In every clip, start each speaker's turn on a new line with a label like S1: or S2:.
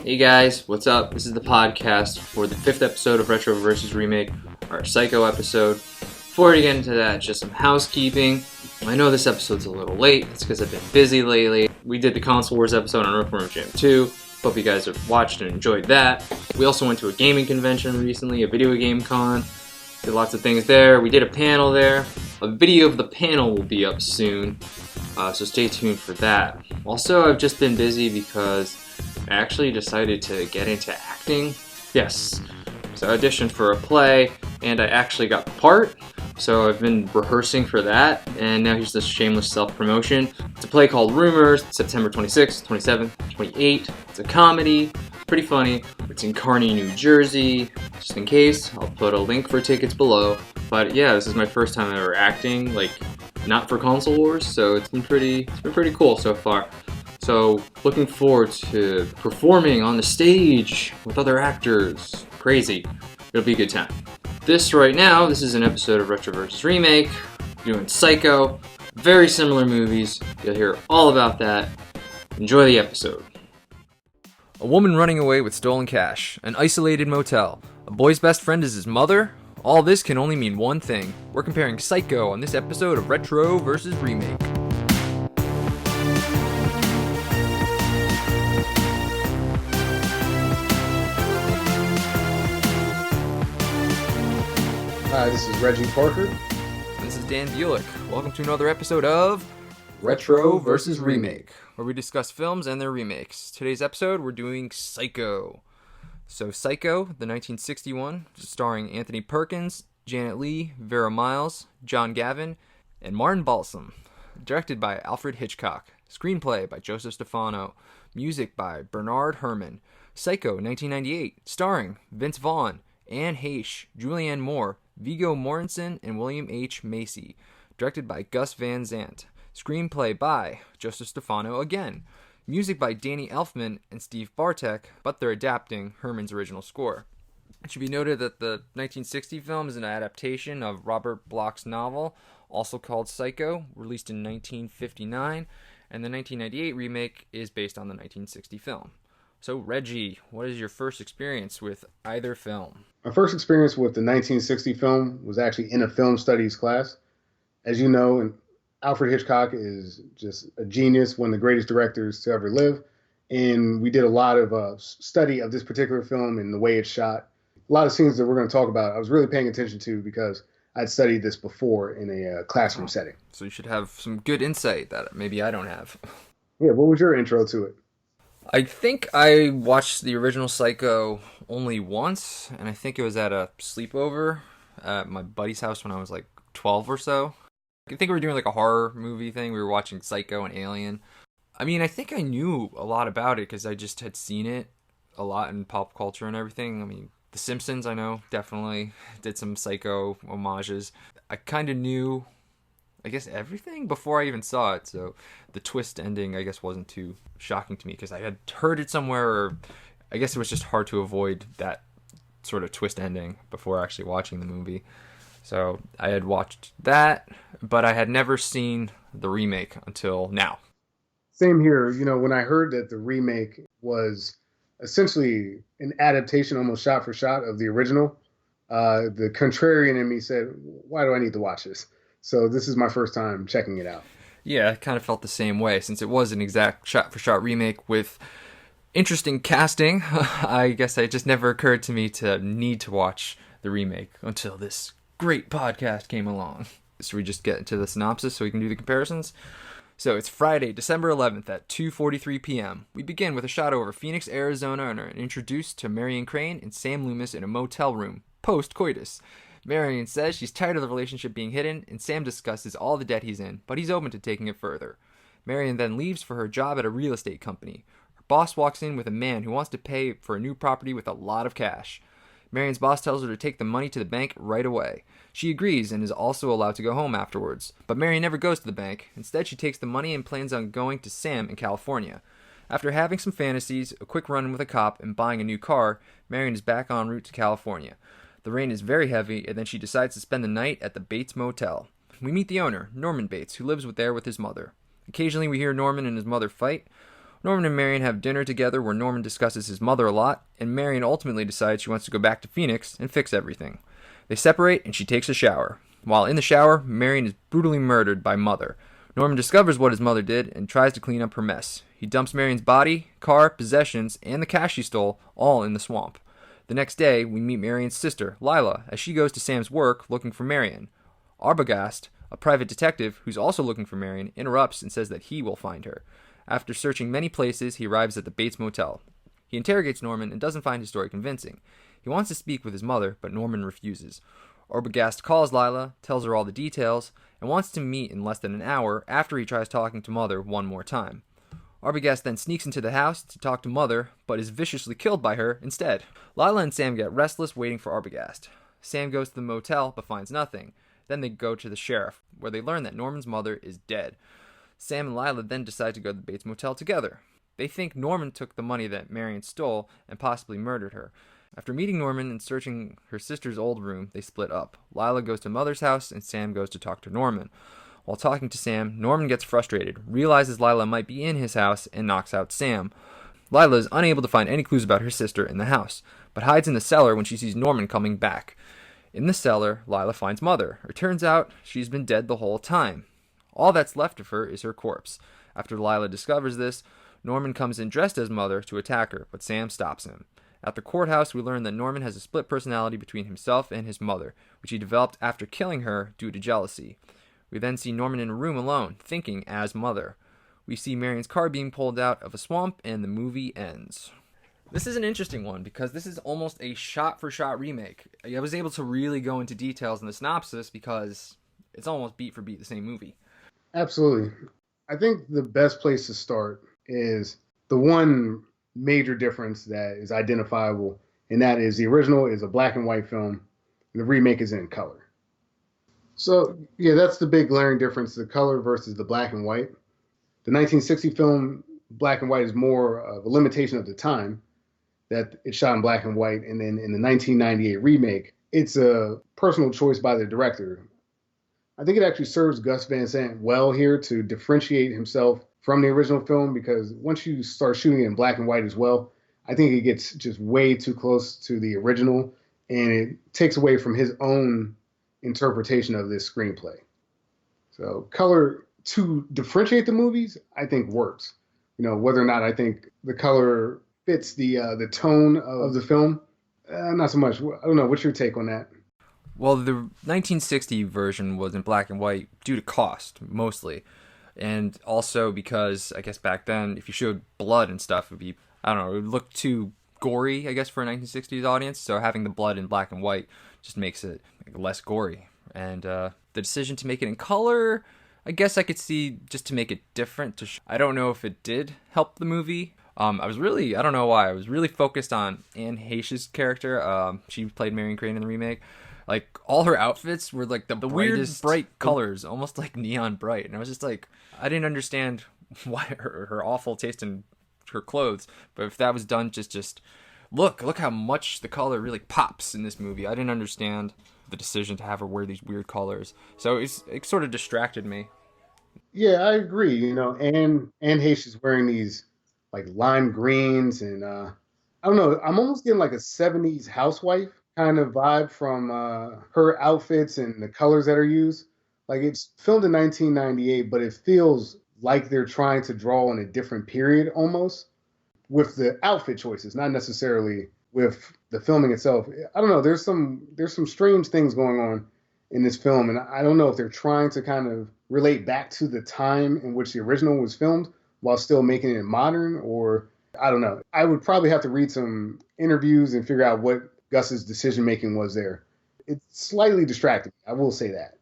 S1: Hey guys, what's up? This is the podcast for the 5th episode of Retro vs. Remake, our Psycho episode. Before we get into that, just some housekeeping. I know this episode's a little late. It's because I've been busy lately. We did the Console Wars episode on Earthworm Jim 2. Hope you guys have watched and enjoyed that. We also went to a gaming convention recently, a video game con. Did lots of things there. We did a panel there. A video of the panel will be up soon, so stay tuned for that. Also, I've just been busy because I actually decided to get into acting. Yes, so I auditioned for a play, and I actually got the part. So I've been rehearsing for that, and now here's this shameless self-promotion. It's a play called Rumors, September 26th, 27th, 28th. It's a comedy, pretty funny. It's in Kearney, New Jersey. Just in case, I'll put a link for tickets below. But yeah, this is my first time ever acting, like not for Console Wars, so it's been pretty cool so far. So looking forward to performing on the stage with other actors. Crazy. It'll be a good time. This is an episode of Retro vs. Remake. Doing Psycho. Very similar movies. You'll hear all about that. Enjoy the episode. A woman running away with stolen cash. An isolated motel. A boy's best friend is his mother. All this can only mean one thing. We're comparing Psycho on this episode of Retro vs. Remake.
S2: Hi, this is Reggie Parker.
S1: This is Dan Bulick. Welcome to another episode of Retro vs. Remake, where we discuss films and their remakes. Today's episode, we're doing Psycho. So Psycho, the 1961, starring Anthony Perkins, Janet Leigh, Vera Miles, John Gavin, and Martin Balsam. Directed by Alfred Hitchcock. Screenplay by Joseph Stefano. Music by Bernard Herrmann. Psycho, 1998, starring Vince Vaughn, Anne Heche, Julianne Moore, Viggo Mortensen, and William H. Macy. Directed by Gus Van Sant. Screenplay by Joseph Stefano again. Music by Danny Elfman and Steve Bartek, but they're adapting Herrmann's original score. It should be noted that the 1960 film is an adaptation of Robert Bloch's novel, also called Psycho, released in 1959, and the 1998 remake is based on the 1960 film. So, Reggie, what is your first experience with either film?
S2: My first experience with the 1960 film was actually in a film studies class. As you know, Alfred Hitchcock is just a genius, one of the greatest directors to ever live. And we did a lot of study of this particular film and the way it's shot. A lot of scenes that we're going to talk about, I was really paying attention to because I'd studied this before in a classroom setting.
S1: So you should have some good insight that maybe I don't have.
S2: Yeah, what was your intro to it?
S1: I think I watched the original Psycho only once, and I think it was at a sleepover at my buddy's house when I was like 12 or so. I think we were doing like a horror movie thing. We were watching Psycho and Alien. I mean, I think I knew a lot about it because I just had seen it a lot in pop culture and everything. I mean, The Simpsons, I know, definitely did some Psycho homages. I kind of knew, I guess, everything before I even saw it, so the twist ending, I guess, wasn't too shocking to me because I had heard it somewhere, or I guess it was just hard to avoid that sort of twist ending before actually watching the movie. So I had watched that, but I had never seen the remake until now.
S2: Same here. You know, when I heard that the remake was essentially an adaptation, almost shot for shot, of the original, the contrarian in me said, why do I need to watch this? So this is my first time checking it out.
S1: Yeah, I kind of felt the same way since it was an exact shot-for-shot remake with interesting casting. I guess it just never occurred to me to need to watch the remake until this great podcast came along. So we just get into the synopsis so we can do the comparisons. So it's Friday, December 11th at 2:43 p.m. We begin with a shot over Phoenix, Arizona, and are introduced to Marion Crane and Sam Loomis in a motel room, post-coitus. Marion says she's tired of the relationship being hidden, and Sam discusses all the debt he's in, but he's open to taking it further. Marion then leaves for her job at a real estate company. Her boss walks in with a man who wants to pay for a new property with a lot of cash. Marion's boss tells her to take the money to the bank right away. She agrees and is also allowed to go home afterwards, but Marion never goes to the bank. Instead, she takes the money and plans on going to Sam in California. After having some fantasies, a quick run with a cop, and buying a new car, Marion is back en route to California. The rain is very heavy, and then she decides to spend the night at the Bates Motel. We meet the owner, Norman Bates, who lives there with his mother. Occasionally we hear Norman and his mother fight. Norman and Marion have dinner together where Norman discusses his mother a lot, and Marion ultimately decides she wants to go back to Phoenix and fix everything. They separate and she takes a shower. While in the shower, Marion is brutally murdered by Mother. Norman discovers what his mother did and tries to clean up her mess. He dumps Marion's body, car, possessions, and the cash she stole all in the swamp. The next day, we meet Marion's sister, Lila, as she goes to Sam's work looking for Marion. Arbogast, a private detective who's also looking for Marion, interrupts and says that he will find her. After searching many places, he arrives at the Bates Motel. He interrogates Norman and doesn't find his story convincing. He wants to speak with his mother, but Norman refuses. Arbogast calls Lila, tells her all the details, and wants to meet in less than an hour after he tries talking to Mother one more time. Arbogast then sneaks into the house to talk to Mother, but is viciously killed by her instead. Lila and Sam get restless waiting for Arbogast. Sam goes to the motel, but finds nothing. Then they go to the sheriff, where they learn that Norman's mother is dead. Sam and Lila then decide to go to the Bates Motel together. They think Norman took the money that Marion stole and possibly murdered her. After meeting Norman and searching her sister's old room, they split up. Lila goes to Mother's house, and Sam goes to talk to Norman. While talking to Sam, Norman gets frustrated, realizes Lila might be in his house, and knocks out Sam. Lila is unable to find any clues about her sister in the house, but hides in the cellar when she sees Norman coming back. In the cellar, Lila finds Mother. It turns out she's been dead the whole time. All that's left of her is her corpse. After Lila discovers this, Norman comes in dressed as Mother to attack her, but Sam stops him. At the courthouse, we learn that Norman has a split personality between himself and his mother, which he developed after killing her due to jealousy. We then see Norman in a room alone, thinking as Mother. We see Marion's car being pulled out of a swamp, and the movie ends. This is an interesting one because this is almost a shot-for-shot remake. I was able to really go into details in the synopsis because it's almost beat for beat the same movie.
S2: Absolutely. I think the best place to start is the one major difference that is identifiable, and that is the original is a black and white film, and the remake is in color. So, yeah, that's the big glaring difference, the color versus the black and white. The 1960 film, black and white, is more of a limitation of the time that it's shot in black and white, and then in the 1998 remake, it's a personal choice by the director. I think it actually serves Gus Van Sant well here to differentiate himself from the original film, because once you start shooting it in black and white as well, I think it gets just way too close to the original, and it takes away from his own interpretation of this screenplay. So color, to differentiate the movies, I think works. You know, whether or not I think the color fits the tone of the film, not so much. I don't know. What's your take on that?
S1: Well, the 1960 version was in black and white due to cost, mostly. And also because, I guess back then, if you showed blood and stuff, it would be, I don't know, it would look too gory, I guess, for a 1960s audience. So having the blood in black and white just makes it less gory. And the decision to make it in color, I guess I could see just to make it different. I don't know if it did help the movie. I don't know why, I was really focused on Anne Heche's character. She played Marion Crane in the remake. Like, all her outfits were like the weirdest, bright colors, almost like neon bright. And I was just like, I didn't understand why her awful taste in her clothes. But if that was done, just look how much the color really pops in this movie. I didn't understand the decision to have her wear these weird colors. So it sort of distracted me.
S2: Yeah, I agree. You know, Anne Heche is wearing these like lime greens, and I don't know. I'm almost getting like a 70s housewife kind of vibe from her outfits and the colors that are used. Like, it's filmed in 1998, but it feels like they're trying to draw on a different period almost with the outfit choices, not necessarily with the filming itself. I don't know. There's some strange things going on in this film, and I don't know if they're trying to kind of relate back to the time in which the original was filmed while still making it modern, or I don't know. I would probably have to read some interviews and figure out what Gus's decision making was there. It's slightly distracting, I will say that.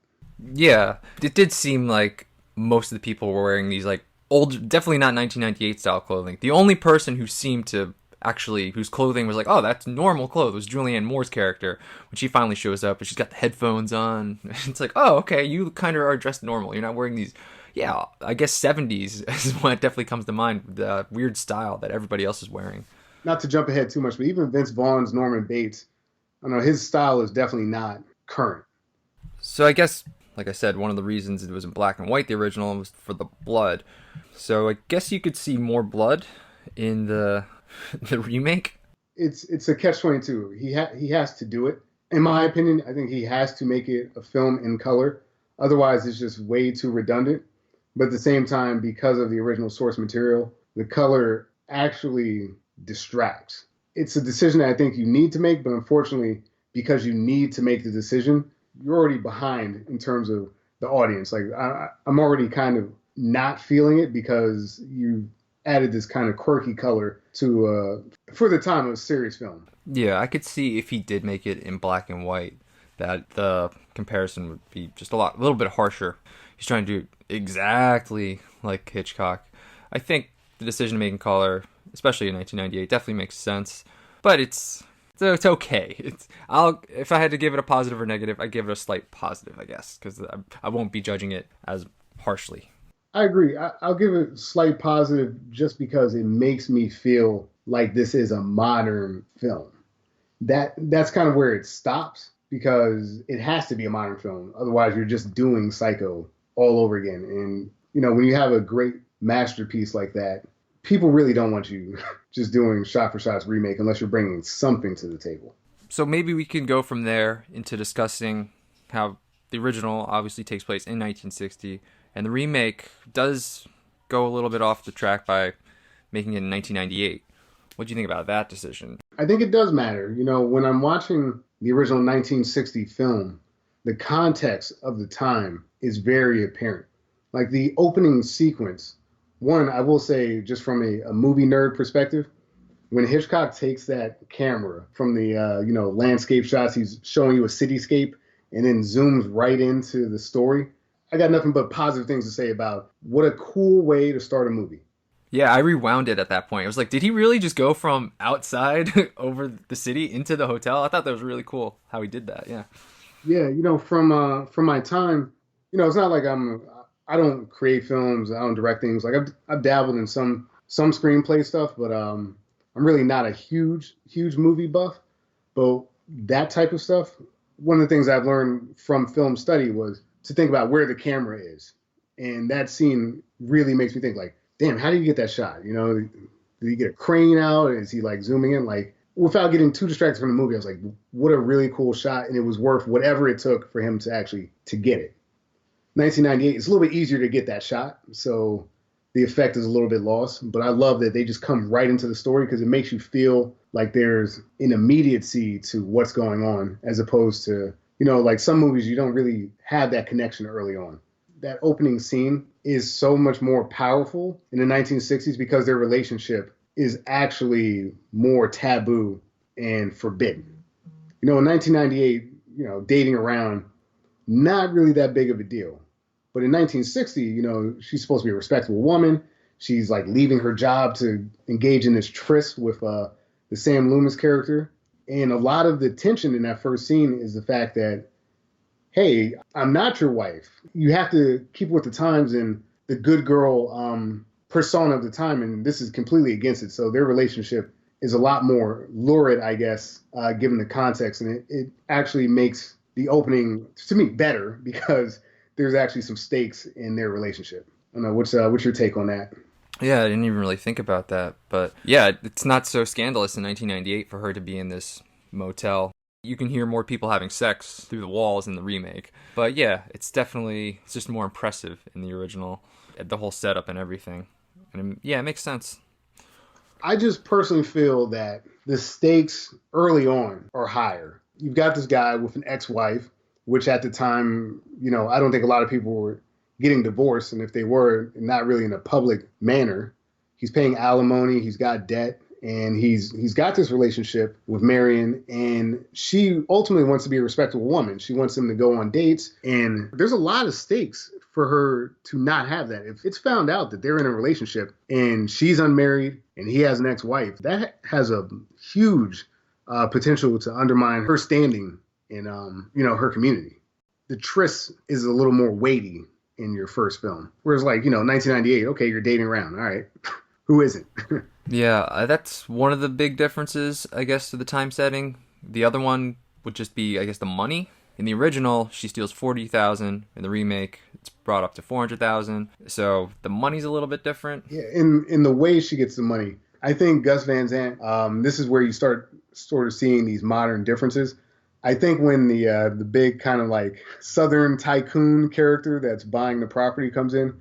S1: Yeah, it did seem like most of the people were wearing these like old, definitely not 1998 style clothing. The only person who seemed to actually, whose clothing was like, oh, that's normal clothes, was Julianne Moore's character. When she finally shows up and she's got the headphones on, it's like, oh, okay, you kind of are dressed normal. You're not wearing these, yeah, I guess 70s is what definitely comes to mind, the weird style that everybody else is wearing.
S2: Not to jump ahead too much, but even Vince Vaughn's Norman Bates, I don't know, his style is definitely not current.
S1: So I guess like I said, one of the reasons it was in black and white, the original, was for the blood. So I guess you could see more blood in the the remake.
S2: It's a catch-22. He has to do it. In my opinion, I think he has to make it a film in color. Otherwise, it's just way too redundant. But at the same time, because of the original source material, the color actually distracts. It's a decision that I think you need to make, but unfortunately, because you need to make the decision, you're already behind in terms of the audience. Like I'm already kind of not feeling it because you added this kind of quirky color to for the time of a serious film.
S1: Yeah, I could see if he did make it in black and white, that the comparison would be just a little bit harsher. He's trying to do exactly like Hitchcock. I think the decision to make in color, especially in 1998, definitely makes sense. But it's okay. If I had to give it a positive or negative, I'd give it a slight positive, I guess, because I won't be judging it as harshly.
S2: I agree. I'll give it a slight positive just because it makes me feel like this is a modern film. That's kind of where it stops because it has to be a modern film. Otherwise, you're just doing Psycho all over again. And, when you have a great masterpiece like that, people really don't want you just doing shot for shots remake unless you're bringing something to the table.
S1: So maybe we can go from there into discussing how the original obviously takes place in 1960, and the remake does go a little bit off the track by making it in 1998. What do you think about that decision?
S2: I think it does matter. When I'm watching the original 1960 film, the context of the time is very apparent. Like the opening sequence, one, I will say, just from a movie nerd perspective, when Hitchcock takes that camera from the landscape shots, he's showing you a cityscape and then zooms right into the story. I got nothing but positive things to say about what a cool way to start a movie.
S1: Yeah, I rewound it at that point. I was like, did he really just go from outside over the city into the hotel? I thought that was really cool how he did that. Yeah.
S2: Yeah, from my time, it's not like I don't create films, I don't direct things. Like I've dabbled in some screenplay stuff, but I'm really not a huge movie buff. But that type of stuff, one of the things I've learned from film study was to think about where the camera is. And that scene really makes me think like, damn, how do you get that shot? Did he get a crane out? Is he like zooming in? Like, without getting too distracted from the movie, I was like, what a really cool shot. And it was worth whatever it took for him to get it. 1998, it's a little bit easier to get that shot. So the effect is a little bit lost. But I love that they just come right into the story because it makes you feel like there's an immediacy to what's going on as opposed to, like some movies, you don't really have that connection early on. That opening scene is so much more powerful in the 1960s because their relationship is actually more taboo and forbidden. In 1998, dating around, not really that big of a deal. But in 1960, she's supposed to be a respectable woman. She's like leaving her job to engage in this tryst with the Sam Loomis character. And a lot of the tension in that first scene is the fact that, hey, I'm not your wife. You have to keep with the times and the good girl persona of the time, and this is completely against it. So their relationship is a lot more lurid, I guess, given the context, and it actually makes the opening, to me, better because there's actually some stakes in their relationship. I don't know, what's your take on that?
S1: Yeah, I didn't even really think about that. But yeah, it's not so scandalous in 1998 for her to be in this motel. You can hear more people having sex through the walls in the remake. But yeah, it's just more impressive in the original, the whole setup and everything. And it makes sense.
S2: I just personally feel that the stakes early on are higher. You've got this guy with an ex-wife, which at the time, I don't think a lot of people were getting divorced. And if they were, not really in a public manner. He's paying alimony, he's got debt, and he's got this relationship with Marion, and she ultimately wants to be a respectable woman. She wants him to go on dates, and there's a lot of stakes for her to not have that. If it's found out that they're in a relationship and she's unmarried and he has an ex-wife, that has a huge potential to undermine her standing in her community. The tryst is a little more weighty in your first film, whereas 1998, okay, you're dating around, all right. Who isn't?
S1: Yeah, that's one of the big differences, I guess, to the time setting. The other one would just be, I guess, the money. In the original, she steals 40,000. In the remake, it's brought up to 400,000. So the money's a little bit different.
S2: Yeah, in the way she gets the money, I think Gus Van Sant. This is where you start sort of seeing these modern differences. I think when the big kind of like Southern tycoon character that's buying the property comes in,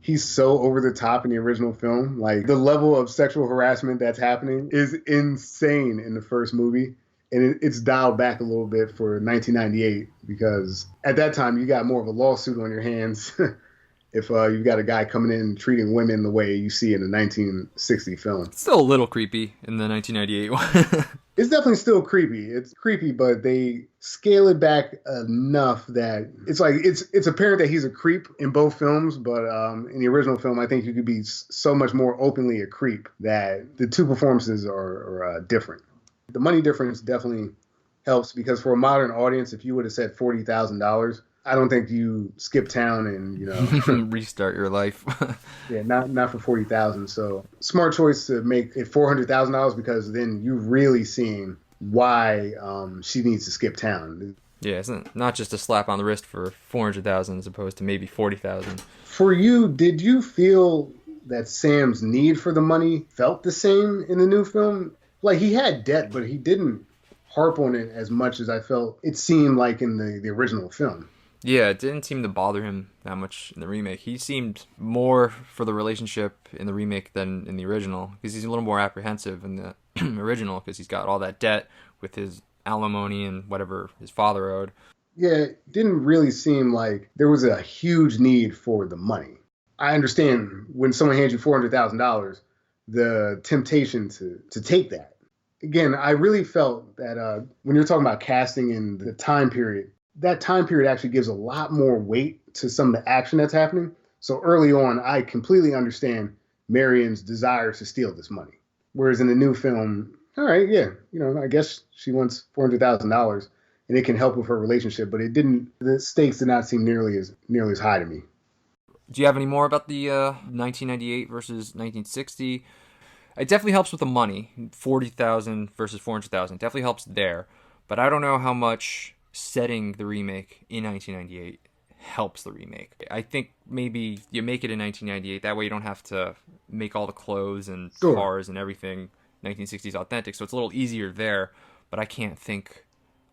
S2: he's so over the top in the original film. Like the level of sexual harassment that's happening is insane in the first movie. And it's dialed back a little bit for 1998 because at that time you got more of a lawsuit on your hands if you've got a guy coming in and treating women the way you see in a 1960 film.
S1: It's still a little creepy in the 1998 one.
S2: It's definitely still creepy. It's creepy, but they scale it back enough that it's like it's apparent that he's a creep in both films. But in the original film, I think you could be so much more openly a creep that the two performances are different. The money difference definitely helps because for a modern audience, if you would have said $40,000, I don't think you skip town and
S1: restart your life.
S2: Yeah, not for 40,000. So smart choice to make it $400,000 because then you're really seeing why she needs to skip town.
S1: Yeah, it's not just a slap on the wrist for 400,000 as opposed to maybe 40,000.
S2: For you, did you feel that Sam's need for the money felt the same in the new film? Like he had debt, but he didn't harp on it as much as I felt it seemed like in the original film.
S1: Yeah, it didn't seem to bother him that much in the remake. He seemed more for the relationship in the remake than in the original because he's a little more apprehensive in the original because he's got all that debt with his alimony and whatever his father owed.
S2: Yeah, it didn't really seem like there was a huge need for the money. I understand when someone hands you $400,000, the temptation to take that. Again, I really felt that when you're talking about casting in the time period, that time period actually gives a lot more weight to some of the action that's happening. So early on, I completely understand Marion's desire to steal this money. Whereas in the new film, all right, yeah, I guess she wants $400,000 and it can help with her relationship, but the stakes did not seem nearly as high to me.
S1: Do you have any more about the 1998 versus 1960? It definitely helps with the money, 40,000 versus 400,000. Definitely helps there, but I don't know how much setting the remake in 1998 helps the remake. I think maybe you make it in 1998. That way you don't have to make all the clothes and cars and everything 1960s authentic. So it's a little easier there, but I can't think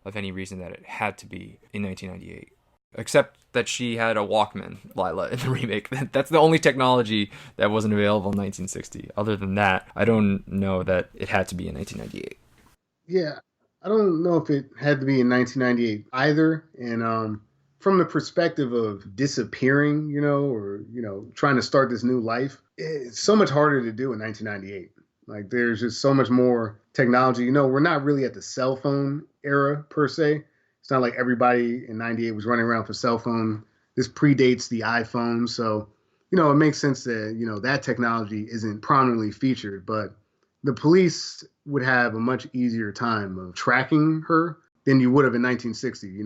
S1: of any reason that it had to be in 1998. Except that she had a Walkman, Lila, in the remake. That's the only technology that wasn't available in 1960. Other than that, I don't know that it had to be in 1998.
S2: Yeah, I don't know if it had to be in 1998 either. And from the perspective of disappearing, or trying to start this new life, it's so much harder to do in 1998. Like there's just so much more technology. We're not really at the cell phone era per se. It's not like everybody in 98 was running around with a cell phone. This predates the iPhone. So, it makes sense that, that technology isn't prominently featured, but the police would have a much easier time of tracking her than you would have in 1960.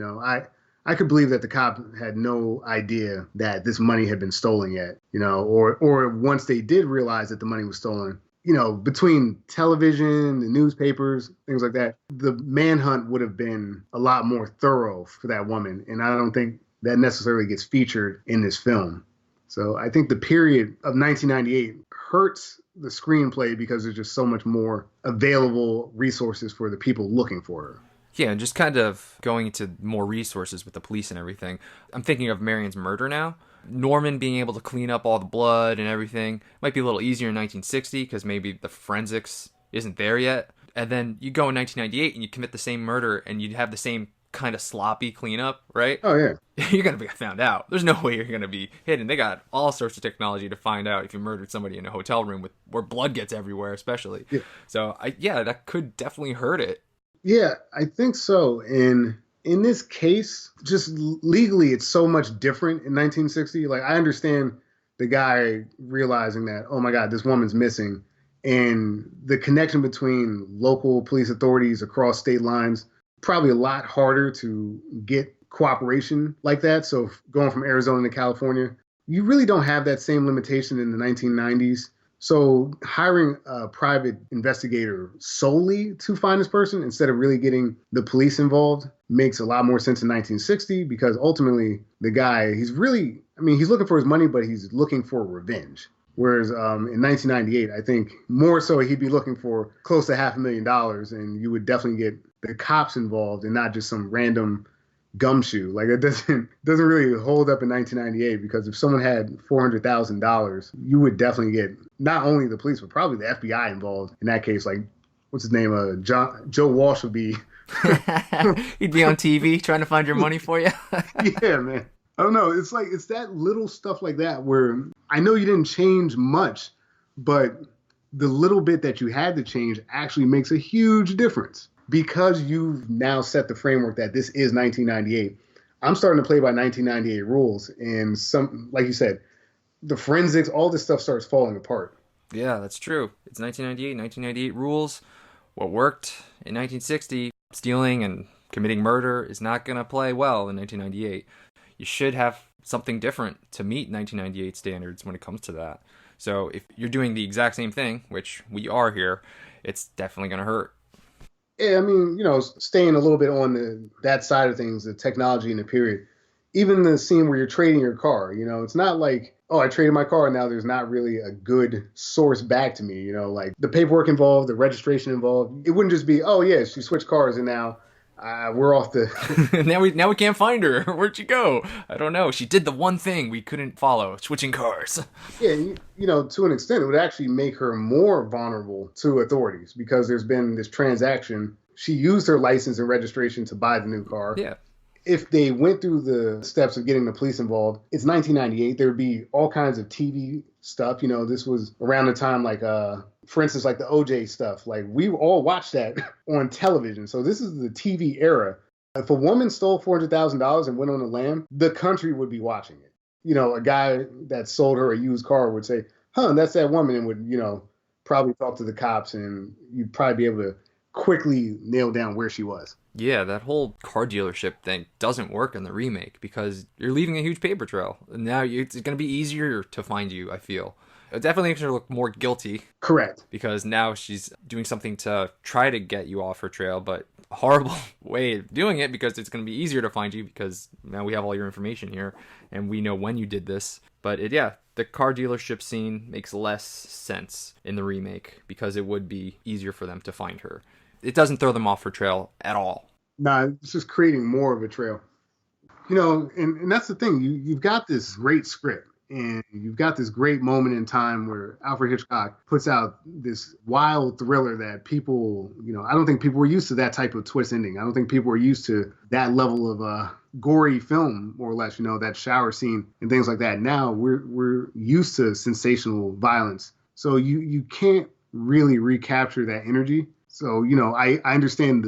S2: I could believe that the cop had no idea that this money had been stolen yet, or once they did realize that the money was stolen, between television, the newspapers, things like that, the manhunt would have been a lot more thorough for that woman. And I don't think that necessarily gets featured in this film. So I think the period of 1998 hurts the screenplay because there's just so much more available resources for the people looking for her.
S1: Yeah, and just kind of going into more resources with the police and everything. I'm thinking of Marion's murder now. Norman being able to clean up all the blood and everything might be a little easier in 1960 because maybe the forensics isn't there yet. And then you go in 1998 and you commit the same murder and you have the same kind of sloppy cleanup, right?
S2: Oh, yeah.
S1: You're going to be found out. There's no way you're going to be hidden. They got all sorts of technology to find out if you murdered somebody in a hotel room where blood gets everywhere, especially. Yeah. So, that could definitely hurt it.
S2: Yeah, I think so. And in this case, just legally, it's so much different in 1960. Like, I understand the guy realizing that, oh my God, this woman's missing. And the connection between local police authorities across state lines, probably a lot harder to get cooperation like that. So going from Arizona to California, you really don't have that same limitation in the 1990s. So hiring a private investigator solely to find this person instead of really getting the police involved makes a lot more sense in 1960 because ultimately the guy, he's really, I mean, he's looking for his money, but he's looking for revenge. Whereas in 1998, I think more so he'd be looking for close to $500,000, and you would definitely get the cops involved and not just some random gumshoe. Like it doesn't really hold up in 1998 because if someone had $400,000, you would definitely get not only the police but probably the FBI involved. In that case, like what's his name? Joe Walsh would be.
S1: He'd be on TV trying to find your money for you.
S2: Yeah, man. I don't know. It's like it's that little stuff like that where I know you didn't change much, but the little bit that you had to change actually makes a huge difference. Because you've now set the framework that this is 1998, I'm starting to play by 1998 rules. And some, like you said, the forensics, all this stuff starts falling apart.
S1: Yeah, that's true. It's 1998, 1998 rules. What worked in 1960, stealing and committing murder, is not going to play well in 1998. You should have something different to meet 1998 standards when it comes to that. So if you're doing the exact same thing, which we are here, it's definitely going to hurt.
S2: Yeah, I mean, staying a little bit on that side of things, the technology in the period, even the scene where you're trading your car, it's not like, oh, I traded my car and now there's not really a good source back to me, like the paperwork involved, the registration involved. It wouldn't just be, oh, yeah, she switched cars and now we're off the...
S1: now we can't find her. Where'd she go? I don't know. She did the one thing we couldn't follow, switching cars.
S2: Yeah, to an extent, it would actually make her more vulnerable to authorities because there's been this transaction. She used her license and registration to buy the new car.
S1: Yeah.
S2: If they went through the steps of getting the police involved, it's 1998. There would be all kinds of TV stuff. This was around the time, like, for instance, like the OJ stuff. Like, we all watched that on television. So this is the TV era. If a woman stole $400,000 and went on the lam, the country would be watching it. A guy that sold her a used car would say, that's that woman, and would, probably talk to the cops, and you'd probably be able to quickly nail down where she was.
S1: Yeah, that whole car dealership thing doesn't work in the remake because you're leaving a huge paper trail. And now it's going to be easier to find you, I feel. It definitely makes her look more guilty.
S2: Correct.
S1: Because now she's doing something to try to get you off her trail, but a horrible way of doing it because it's going to be easier to find you because now we have all your information here and we know when you did this. But the car dealership scene makes less sense in the remake because it would be easier for them to find her. It doesn't throw them off her trail at all.
S2: Nah, it's just creating more of a trail. And that's the thing. You've got this great script and you've got this great moment in time where Alfred Hitchcock puts out this wild thriller that people, I don't think people were used to that type of twist ending. I don't think people were used to that level of gory film, more or less, that shower scene and things like that. Now we're used to sensational violence. So you can't really recapture that energy. So, I understand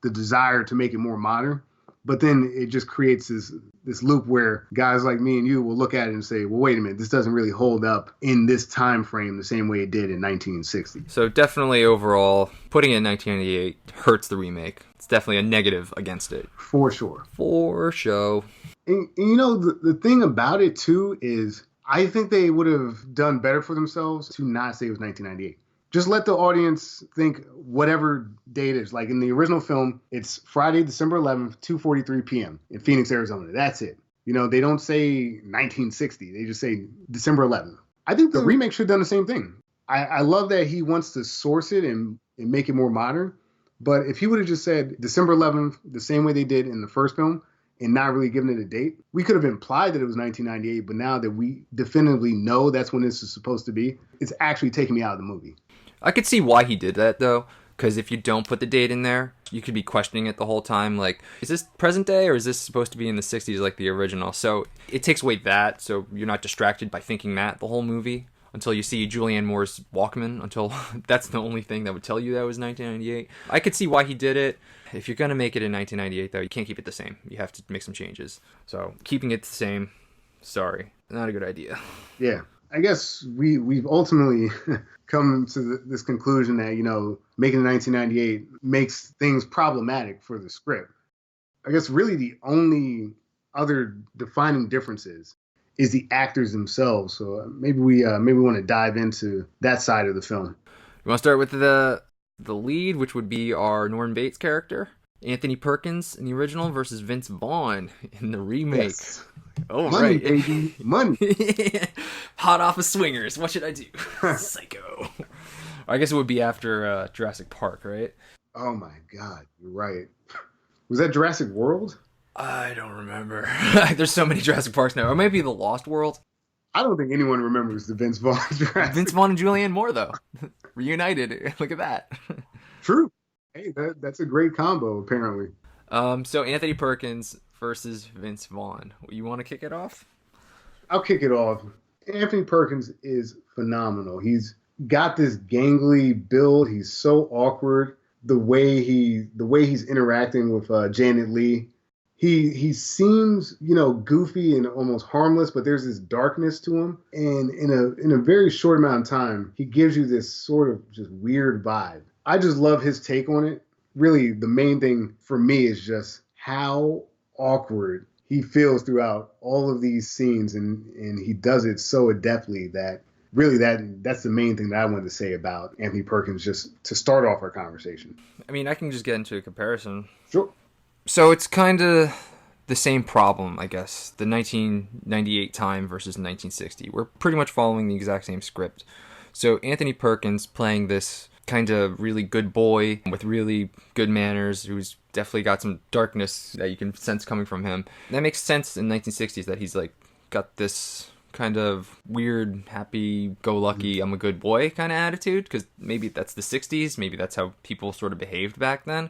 S2: the desire to make it more modern, but then it just creates this loop where guys like me and you will look at it and say, well, wait a minute, this doesn't really hold up in this time frame the same way it did in 1960.
S1: So definitely overall, putting it in 1998 hurts the remake. It's definitely a negative against it.
S2: For sure.
S1: For sure.
S2: And the thing about it, too, is I think they would have done better for themselves to not say it was 1998. Just let the audience think whatever date it is. Like in the original film, it's Friday, December 11th, 2:43 p.m. in Phoenix, Arizona. That's it. They don't say 1960. They just say December 11th. I think the remake should have done the same thing. I love that he wants to source it and make it more modern. But if he would have just said December 11th, the same way they did in the first film, and not really given it a date, we could have implied that it was 1998. But now that we definitively know that's when this is supposed to be, it's actually taking me out of the movie.
S1: I could see why he did that, though, because if you don't put the date in there, you could be questioning it the whole time. Like, is this present day or is this supposed to be in the 60s like the original? So it takes away that, so you're not distracted by thinking that the whole movie until you see Julianne Moore's Walkman, until that's the only thing that would tell you that was 1998. I could see why he did it. If you're going to make it in 1998, though, you can't keep it the same. You have to make some changes. So keeping it the same, sorry, not a good idea.
S2: Yeah. I guess we've ultimately come to this conclusion that, making it 1998 makes things problematic for the script. I guess really the only other defining difference is is the actors themselves. So maybe we want to dive into that side of the film.
S1: You want to start with the lead, which would be our Norman Bates character, Anthony Perkins in the original versus Vince Vaughn in the remake.
S2: Yes.
S1: Oh,
S2: Money,
S1: right.
S2: baby. Money.
S1: Hot off of Swingers. What should I do? Psycho. I guess it would be after Jurassic Park, right?
S2: Oh my God, you're right. Was that Jurassic World?
S1: I don't remember. There's so many Jurassic Parks now. Or maybe The Lost World.
S2: I don't think anyone remembers the Vince Vaughn Jurassic.
S1: Vince Vaughn and Julianne Moore, though. Reunited. Look at that.
S2: True. Hey, that's a great combo, apparently.
S1: So Anthony Perkins versus Vince Vaughn. You want to kick it off?
S2: I'll kick it off. Anthony Perkins is phenomenal. He's got this gangly build. He's so awkward. The way he's interacting with Janet Leigh. He seems, goofy and almost harmless, but there's this darkness to him. And in a very short amount of time, he gives you this sort of just weird vibe. I just love his take on it. Really, the main thing for me is just how awkward he feels throughout all of these scenes, and he does it so adeptly that really that's the main thing that I wanted to say about Anthony Perkins, just to start off our conversation.
S1: I mean, I can just get into a comparison.
S2: Sure.
S1: So it's kind of the same problem, I guess. The 1998 time versus 1960. We're pretty much following the exact same script. So Anthony Perkins playing this kind of really good boy with really good manners, who's definitely got some darkness that you can sense coming from him. That makes sense in 1960s that he's like got this kind of weird, happy-go-lucky, I'm a good boy kind of attitude, because maybe that's the 60s, maybe that's how people sort of behaved back then.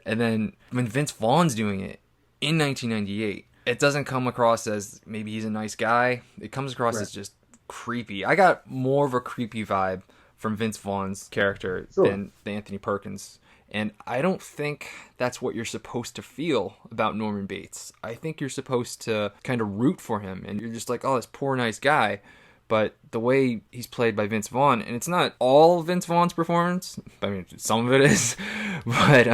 S1: And then when Vince Vaughn's doing it in 1998, it doesn't come across as maybe he's a nice guy. It comes across as just creepy. I got more of a creepy vibe from Vince Vaughn's character than the Anthony Perkins. And I don't think that's what you're supposed to feel about Norman Bates. I think you're supposed to kind of root for him. And you're just like, oh, this poor nice guy. But the way he's played by Vince Vaughn, and it's not all Vince Vaughn's performance. I mean, some of it is. But,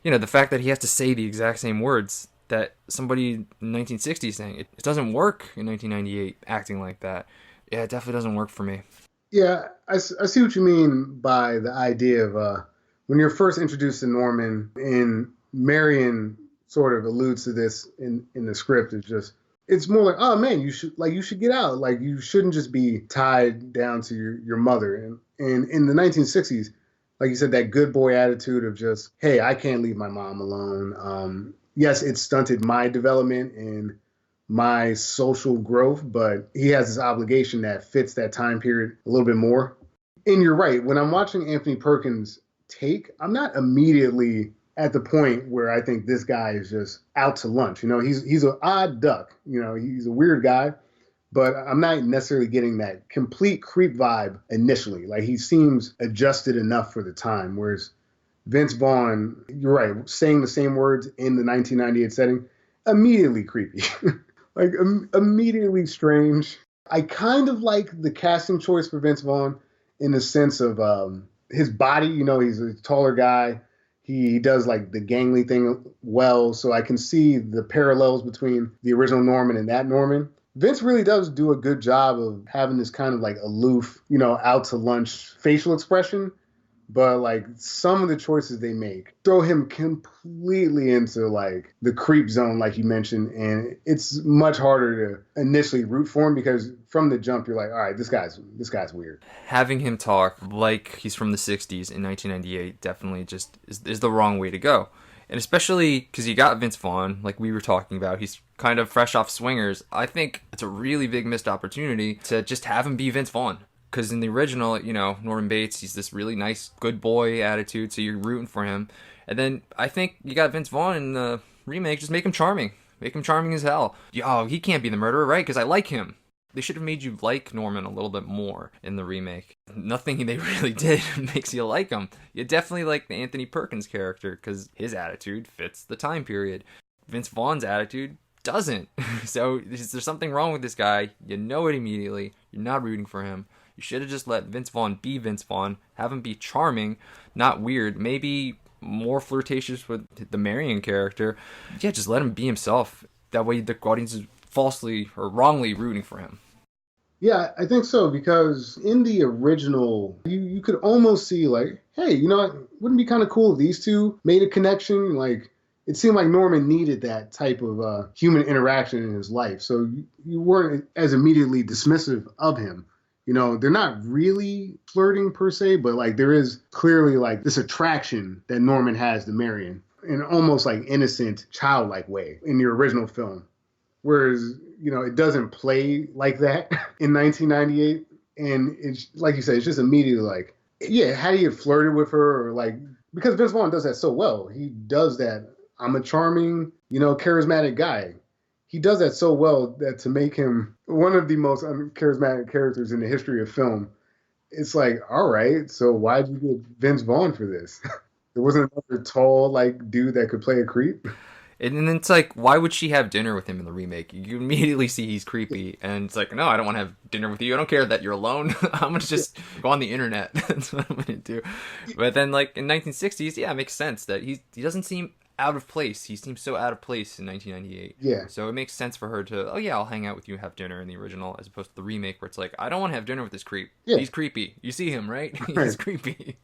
S1: the fact that he has to say the exact same words that somebody in the 1960s is saying, it doesn't work in 1998 acting like that. Yeah, it definitely doesn't work for me.
S2: Yeah, I see what you mean by the idea of when you're first introduced to Norman, and Marion sort of alludes to this in the script. It's more like, oh man, you should get out. Like, you shouldn't just be tied down to your mother. And in the 1960s, like you said, that good boy attitude of just, hey, I can't leave my mom alone. Yes, it stunted my development and my social growth, but he has this obligation that fits that time period a little bit more. And you're right. When I'm watching Anthony Perkins take, I'm not immediately at the point where I think this guy is just out to lunch. He's an odd duck. He's a weird guy, but I'm not necessarily getting that complete creep vibe initially. Like, he seems adjusted enough for the time, whereas Vince Vaughn, you're right, saying the same words in the 1998 setting, immediately creepy. Like, immediately strange. I kind of like the casting choice for Vince Vaughn in the sense of his body. He's a taller guy. He does like the gangly thing well, so I can see the parallels between the original Norman and that Norman. Vince really does do a good job of having this kind of like aloof, out to lunch facial expression. But like, some of the choices they make throw him completely into like the creep zone, like you mentioned, and it's much harder to initially root for him because from the jump you're like, all right, this guy's weird.
S1: Having him talk like he's from the 60s in 1998 definitely just is the wrong way to go. And especially because you got Vince Vaughn, like we were talking about, he's kind of fresh off Swingers. I think it's a really big missed opportunity to just have him be Vince Vaughn. Because in the original, Norman Bates, he's this really nice, good boy attitude, so you're rooting for him. And then I think you got Vince Vaughn in the remake, just make him charming. Make him charming as hell. Oh, he can't be the murderer, right? Because I like him. They should have made you like Norman a little bit more in the remake. Nothing they really did makes you like him. You definitely like the Anthony Perkins character, because his attitude fits the time period. Vince Vaughn's attitude doesn't. So there's something wrong with this guy. You know it immediately. You're not rooting for him. You should have just let Vince Vaughn be Vince Vaughn, have him be charming, not weird, maybe more flirtatious with the Marion character. Yeah, just let him be himself. That way the audience is falsely or wrongly rooting for him.
S2: Yeah, I think so, because in the original, you could almost see like, hey, you know what? Wouldn't it be kind of cool if these two made a connection? Like, it seemed like Norman needed that type of human interaction in his life. So you weren't as immediately dismissive of him. You know, they're not really flirting per se, but like there is clearly like this attraction that Norman has to Marion in almost like innocent, childlike way in the original film. Whereas, you know, it doesn't play like that in 1998. And it's like you said, it's just immediately like, yeah, had he flirted with her or like, because Vince Vaughn does that so well. He does that. I'm a charming, you know, charismatic guy. He does that so well that to make him one of the most charismatic characters in the history of film, it's like, all right, so why'd you get Vince Vaughn for this? There wasn't another tall, like, dude that could play a creep.
S1: And then it's like, why would she have dinner with him in the remake? You immediately see he's creepy, and it's like, no, I don't want to have dinner with you. I don't care that you're alone. I'm gonna just go on the internet. That's what I'm gonna do. But then, like in 1960s, yeah, it makes sense that he doesn't seem out of place. He seems so out of place in 1998.
S2: Yeah.
S1: So it makes sense for her to, oh yeah, I'll hang out with you and have dinner in the original, as opposed to the remake where it's like, I don't want to have dinner with this creep. Yeah. He's creepy. You see him, right? He's creepy.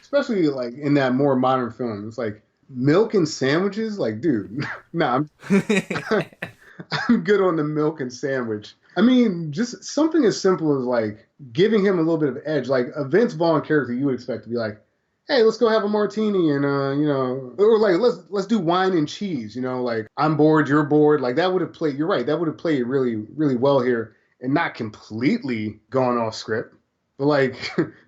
S2: Especially like in that more modern film, it's like milk and sandwiches. Like, dude, nah, I'm good on the milk and sandwich. I mean, just something as simple as like giving him a little bit of edge. Like a Vince Vaughn character, you would expect to be like, hey, let's go have a martini and you know, or like let's do wine and cheese, you know, like I'm bored, you're bored. Like that would have played, you're right, that would have played really, really well here and not completely gone off script. But like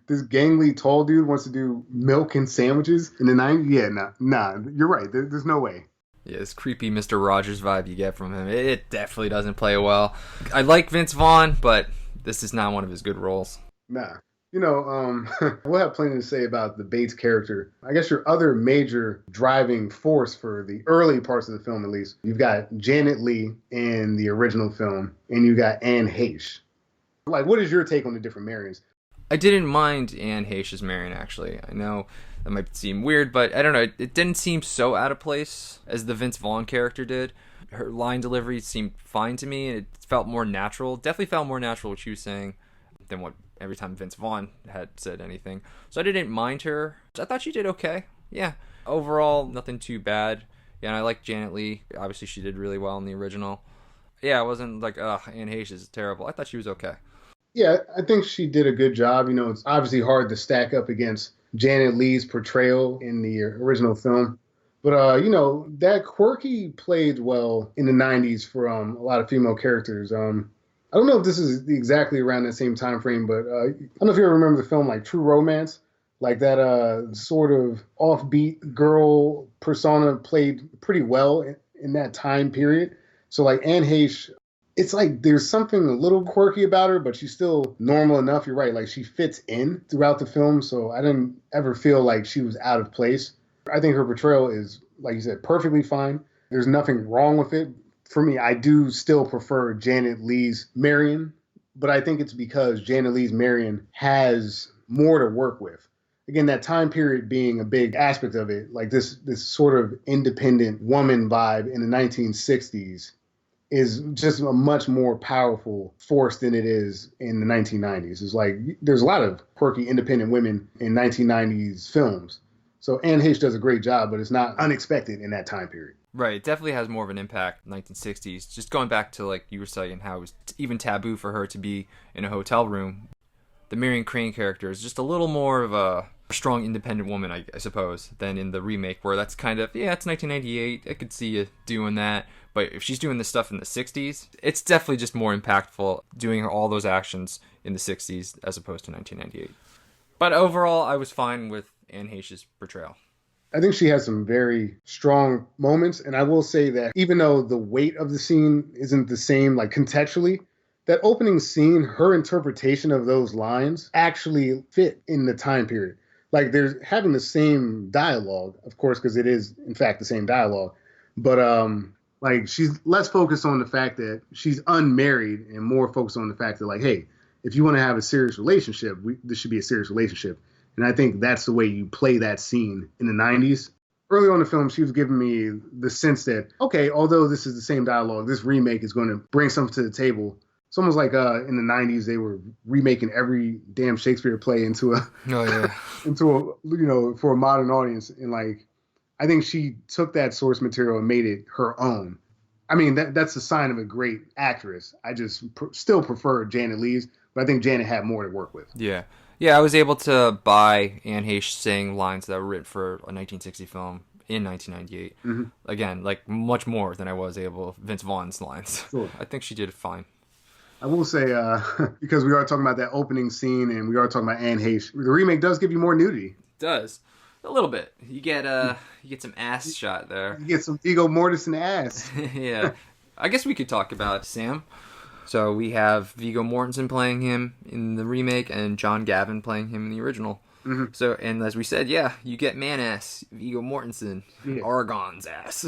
S2: this gangly tall dude wants to do milk and sandwiches in the 90s. Yeah, nah, you're right. There's no way.
S1: Yeah, this creepy Mr. Rogers vibe you get from him, it definitely doesn't play well. I like Vince Vaughn, but this is not one of his good roles.
S2: Nah. You know, we'll have plenty to say about the Bates character. I guess your other major driving force for the early parts of the film, at least, you've got Janet Leigh in the original film, and you got Anne Heche. Like, what is your take on the different Marions?
S1: I didn't mind Anne Heche's Marion, actually. I know that might seem weird, but I don't know. It didn't seem so out of place as the Vince Vaughn character did. Her line delivery seemed fine to me, and it felt more natural. Definitely felt more natural what she was saying than what every time Vince Vaughn had said anything. So I didn't mind her. I thought she did okay. Yeah. Overall, nothing too bad. Yeah, and I like Janet Leigh. Obviously, she did really well in the original. Yeah, I wasn't like, Anne Heche is terrible. I thought she was okay.
S2: Yeah, I think she did a good job. You know, it's obviously hard to stack up against Janet Leigh's portrayal in the original film. But, you know, that quirky played well in the 90s for a lot of female characters. I don't know if this is exactly around that same time frame, but I don't know if you ever remember the film like True Romance, like that sort of offbeat girl persona played pretty well in that time period. So like Anne Heche, it's like there's something a little quirky about her, but she's still normal enough. You're right, like she fits in throughout the film, so I didn't ever feel like she was out of place. I think her portrayal is, like you said, perfectly fine. There's nothing wrong with it. For me, I do still prefer Janet Leigh's Marion, but I think it's because Janet Leigh's Marion has more to work with. Again, that time period being a big aspect of it, like this sort of independent woman vibe in the 1960s is just a much more powerful force than it is in the 1990s. It's like there's a lot of quirky independent women in 1990s films. So Anne Heche does a great job, but it's not unexpected in that time period.
S1: Right, it definitely has more of an impact in the 1960s. Just going back to, like you were saying, how it was even taboo for her to be in a hotel room. The Marion Crane character is just a little more of a strong, independent woman, I suppose, than in the remake, where that's kind of, yeah, it's 1998. I could see you doing that. But if she's doing this stuff in the 60s, it's definitely just more impactful doing all those actions in the 60s as opposed to 1998. But overall, I was fine with Anne Heche's portrayal.
S2: I think she has some very strong moments. And I will say that even though the weight of the scene isn't the same, like contextually, that opening scene, her interpretation of those lines actually fit in the time period. Like they're having the same dialogue, of course, because it is, in fact, the same dialogue. But like she's less focused on the fact that she's unmarried and more focused on the fact that, like, hey, if you want to have a serious relationship, this should be a serious relationship. And I think that's the way you play that scene in the 90s. early on in the film, she was giving me the sense that, okay, although this is the same dialogue, this remake is going to bring something to the table. It's almost like in the 90s, they were remaking every damn Shakespeare play into a,
S1: Oh yeah.
S2: for a modern audience. And like, I think she took that source material and made it her own. I mean, that's a sign of a great actress. I just still prefer Janet Leigh's, but I think Janet had more to work with.
S1: Yeah. Yeah, I was able to buy Anne Heche saying lines that were written for a 1960 film in 1998.
S2: Mm-hmm.
S1: Again, like much more than I was able Vince Vaughn's lines.
S2: Sure.
S1: I think she did it fine.
S2: I will say, because we are talking about that opening scene and we are talking about Anne Heche, the remake does give you more nudity.
S1: It does. A little bit. You get some ass shot there.
S2: You get some Viggo Mortensen ass.
S1: Yeah. I guess we could talk about Sam. So we have Viggo Mortensen playing him in the remake and John Gavin playing him in the original.
S2: Mm-hmm.
S1: So, and as we said, yeah, you get man ass, Viggo Mortensen,
S2: Yeah.
S1: Argon's ass.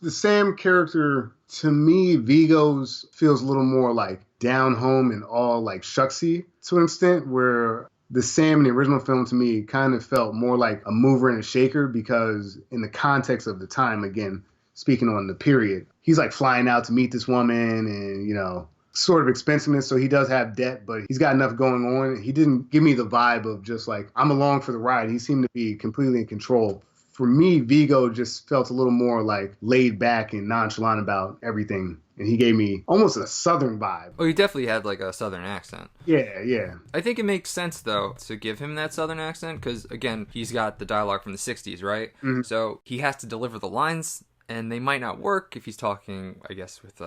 S2: The Sam character, to me, Viggo's feels a little more like down home and all like shucksy to an extent, where the Sam in the original film to me kind of felt more like a mover and a shaker, because in the context of the time, again, speaking on the period, he's like flying out to meet this woman and, sort of expensiveness. So he does have debt, but he's got enough going on. He didn't give me the vibe of just like, I'm along for the ride. He seemed to be completely in control. For me, Viggo just felt a little more like laid back and nonchalant about everything. And he gave me almost a Southern vibe.
S1: Oh, he definitely had like a Southern accent.
S2: Yeah.
S1: I think it makes sense, though, to give him that Southern accent because, again, he's got the dialogue from the 60s, right?
S2: Mm-hmm.
S1: So he has to deliver the lines, and they might not work if he's talking, I guess, with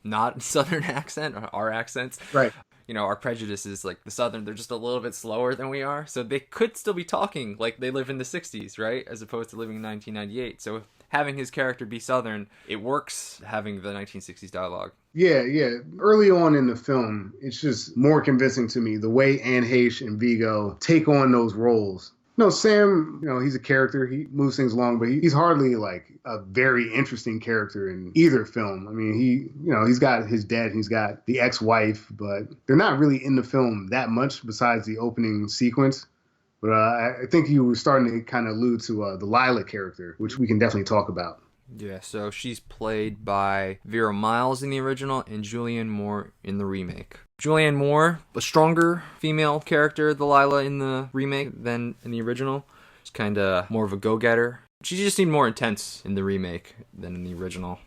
S1: not Southern accent or our accents.
S2: Right.
S1: Our prejudice is like the Southern, they're just a little bit slower than we are. So they could still be talking like they live in the 60s, right? As opposed to living in 1998. So having his character be Southern, it works having the 1960s dialogue.
S2: Yeah. Early on in the film, it's just more convincing to me the way Anne Heche and Viggo take on those roles. No, Sam, he's a character. He moves things along, but he's hardly like a very interesting character in either film. I mean, he's got his dad, he's got the ex-wife, but they're not really in the film that much besides the opening sequence. But I think you were starting to kind of allude to the Lila character, which we can definitely talk about.
S1: Yeah, so she's played by Vera Miles in the original and Julianne Moore in the remake. Julianne Moore, a stronger female character, the Lila in the remake than in the original. She's kind of more of a go-getter. She just seemed more intense in the remake than in the original.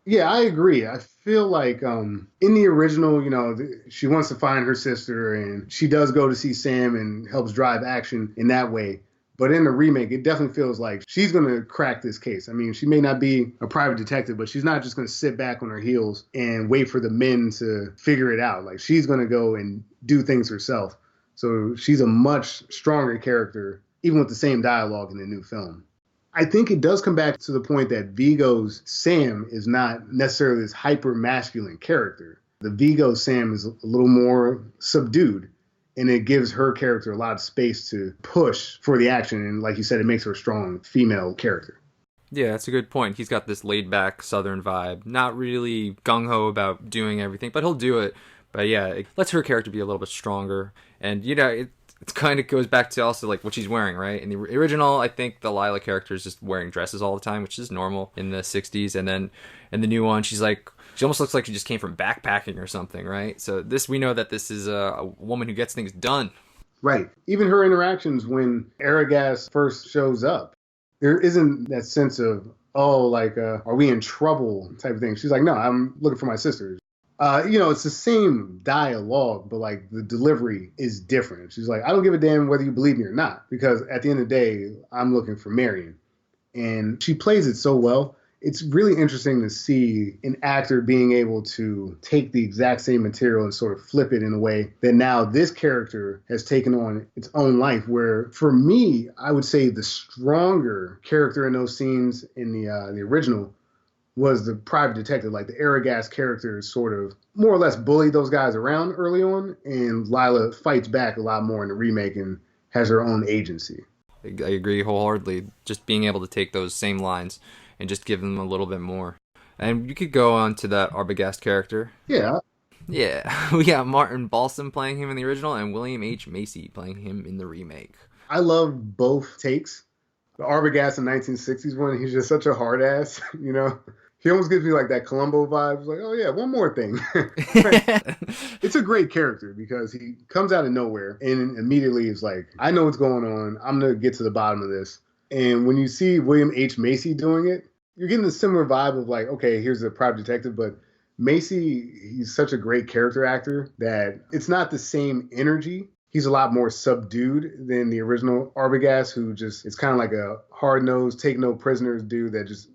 S2: Yeah, I agree. I feel like in the original, she wants to find her sister and she does go to see Sam and helps drive action in that way. But in the remake, it definitely feels like she's going to crack this case. I mean, she may not be a private detective, but she's not just going to sit back on her heels and wait for the men to figure it out. Like, she's going to go and do things herself. So she's a much stronger character, even with the same dialogue in the new film. I think it does come back to the point that Viggo's Sam is not necessarily this hyper-masculine character. The Viggo Sam is a little more subdued. And it gives her character a lot of space to push for the action. And like you said, it makes her a strong female character.
S1: Yeah, that's a good point. He's got this laid-back Southern vibe. Not really gung-ho about doing everything, but he'll do it. But yeah, it lets her character be a little bit stronger. And, it kind of goes back to also like what she's wearing, right? In the original, I think the Lila character is just wearing dresses all the time, which is normal in the 60s. And then in the new one, she almost looks like she just came from backpacking or something, right? So we know that this is a woman who gets things done.
S2: Right. Even her interactions when Aragaz first shows up, there isn't that sense of, are we in trouble type of thing. She's like, no, I'm looking for my sisters. It's the same dialogue, but like the delivery is different. She's like, I don't give a damn whether you believe me or not, because at the end of the day, I'm looking for Marion. And she plays it so well. It's really interesting to see an actor being able to take the exact same material and sort of flip it in a way that now this character has taken on its own life, where for me, I would say the stronger character in those scenes in the original was the private detective. Like the Aragaz character sort of more or less bullied those guys around early on, and Lila fights back a lot more in the remake and has her own agency.
S1: I agree wholeheartedly. Just being able to take those same lines and just give them a little bit more. And you could go on to that Arbogast character.
S2: Yeah.
S1: Yeah. We got Martin Balsam playing him in the original and William H. Macy playing him in the remake.
S2: I love both takes. The Arbogast in 1960s one, he's just such a hard ass, you know? He almost gives me like that Columbo vibe. It's like, oh yeah, one more thing. It's a great character because he comes out of nowhere and immediately is like, I know what's going on. I'm going to get to the bottom of this. And when you see William H. Macy doing it, you're getting a similar vibe of like, okay, here's a private detective, but Macy, he's such a great character actor that it's not the same energy. He's a lot more subdued than the original Arbogast, who just is kind of like a hard-nosed, take no prisoners dude that just,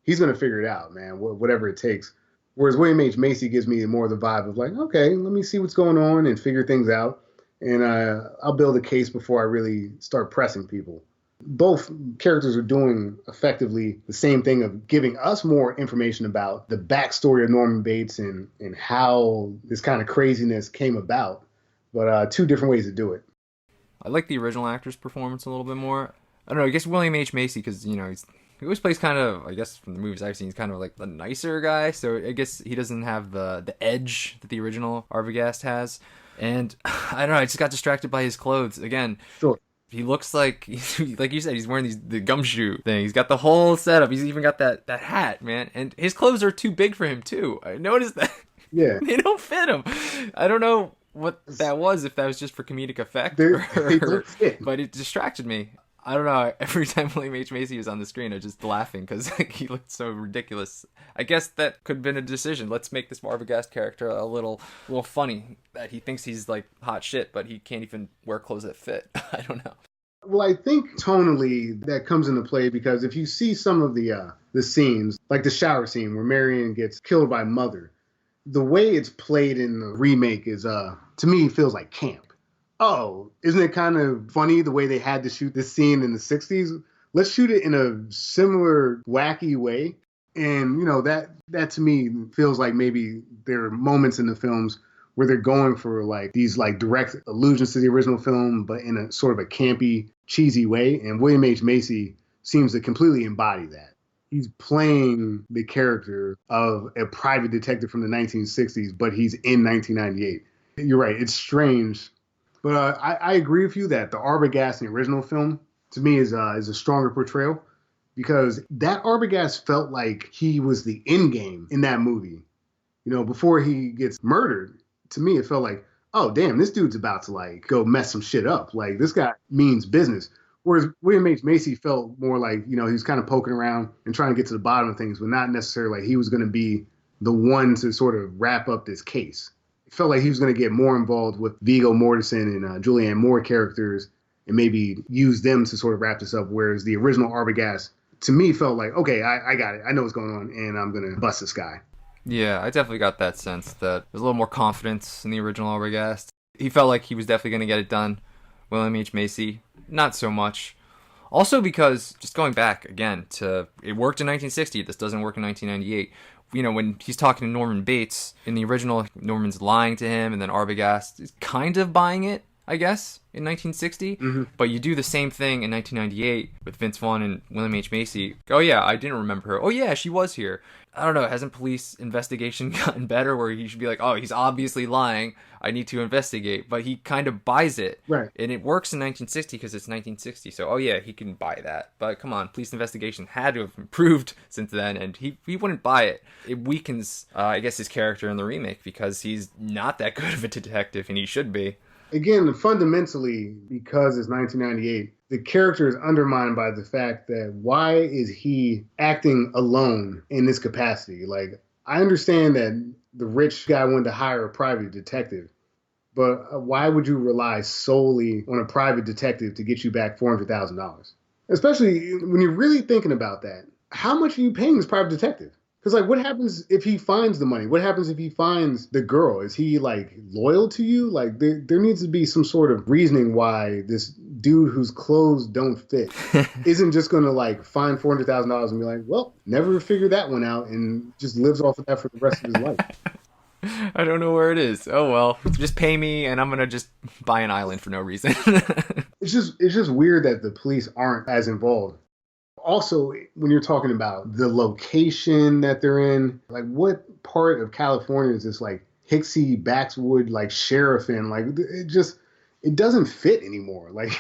S2: he's going to figure it out, man, whatever it takes. Whereas William H. Macy gives me more of the vibe of like, okay, let me see what's going on and figure things out. And I'll build a case before I really start pressing people. Both characters are doing effectively the same thing of giving us more information about the backstory of Norman Bates and how this kind of craziness came about. But two different ways to do it.
S3: I like the original actor's performance a little bit more. I don't know, I guess William H. Macy, because, you know, he always plays kind of, I guess from the movies I've seen, he's kind of like the nicer guy. So I guess he doesn't have the edge that the original Arbogast has. And I don't know, I just got distracted by his clothes. Again,
S2: Sure.
S3: He looks like you said, he's wearing the gumshoe thing. He's got the whole setup. He's even got that hat, man. And his clothes are too big for him, too. I noticed that.
S2: Yeah.
S3: They don't fit him. I don't know what that was, if that was just for comedic effect.
S2: They don't fit.
S3: But it distracted me. I don't know. Every time William H. Macy was on the screen, I was just laughing because he looked so ridiculous. I guess that could have been a decision. Let's make this Arbogast character a little funny. That he thinks he's like hot shit, but he can't even wear clothes that fit. I don't know.
S2: Well, I think tonally that comes into play because if you see some of the scenes, like the shower scene where Marion gets killed by Mother, the way it's played in the remake is, to me, feels like camp. Oh, isn't it kind of funny the way they had to shoot this scene in the 60s? Let's shoot it in a similar wacky way. And, you know, that to me feels like maybe there are moments in the films where they're going for like these like direct allusions to the original film, but in a sort of a campy, cheesy way. And William H. Macy seems to completely embody that. He's playing the character of a private detective from the 1960s, but he's in 1998. You're right. It's strange. But I agree with you that the Arbogast in the original film, to me, is a stronger portrayal because that Arbogast felt like he was the end game in that movie. You know, before he gets murdered, to me, it felt like, oh, damn, this dude's about to like go mess some shit up. Like this guy means business. Whereas William H. Macy felt more like, you know, he was kind of poking around and trying to get to the bottom of things, but not necessarily like he was going to be the one to sort of wrap up this case. It felt like he was going to get more involved with Viggo Mortensen and Julianne Moore characters and maybe use them to sort of wrap this up. Whereas the original Arbogast, to me, felt like, okay, I got it. I know what's going on, and I'm going to bust this guy.
S3: Yeah, I definitely got that sense that there's a little more confidence in the original Arbogast. He felt like he was definitely going to get it done. William H. Macy, not so much. Also because, just going back again to, it worked in 1960, this doesn't work in 1998. You know, when he's talking to Norman Bates, in the original, Norman's lying to him, and then Arbogast is kind of buying it, I guess, in 1960.
S2: Mm-hmm.
S3: But you do the same thing in 1998 with Vince Vaughn and William H. Macy. Oh yeah, I didn't remember her. Oh yeah, she was here. I don't know, hasn't police investigation gotten better where he should be like, oh, he's obviously lying, I need to investigate, but he kind of buys it.
S2: Right.
S3: And it works in 1960 because it's 1960, so oh yeah, he can buy that. But come on, police investigation had to have improved since then, and he wouldn't buy it. It weakens, I guess, his character in the remake because he's not that good of a detective, and he should be.
S2: Again, fundamentally, because it's 1998, the character is undermined by the fact that why is he acting alone in this capacity? Like, I understand that the rich guy wanted to hire a private detective, but why would you rely solely on a private detective to get you back $400,000? Especially when you're really thinking about that. How much are you paying this private detective? Because, like, what happens if he finds the money? What happens if he finds the girl? Is he, like, loyal to you? Like, there needs to be some sort of reasoning why this dude whose clothes don't fit isn't just going to, like, find $400,000 and be like, well, never figured that one out and just lives off of that for the rest of his life.
S3: I don't know where it is. Oh, well, just pay me and I'm going to just buy an island for no reason.
S2: It's just weird that the police aren't as involved. Also, when you're talking about the location that they're in, like what part of California is this like Hicksy Backwoods like sheriff in? Like it doesn't fit anymore. Like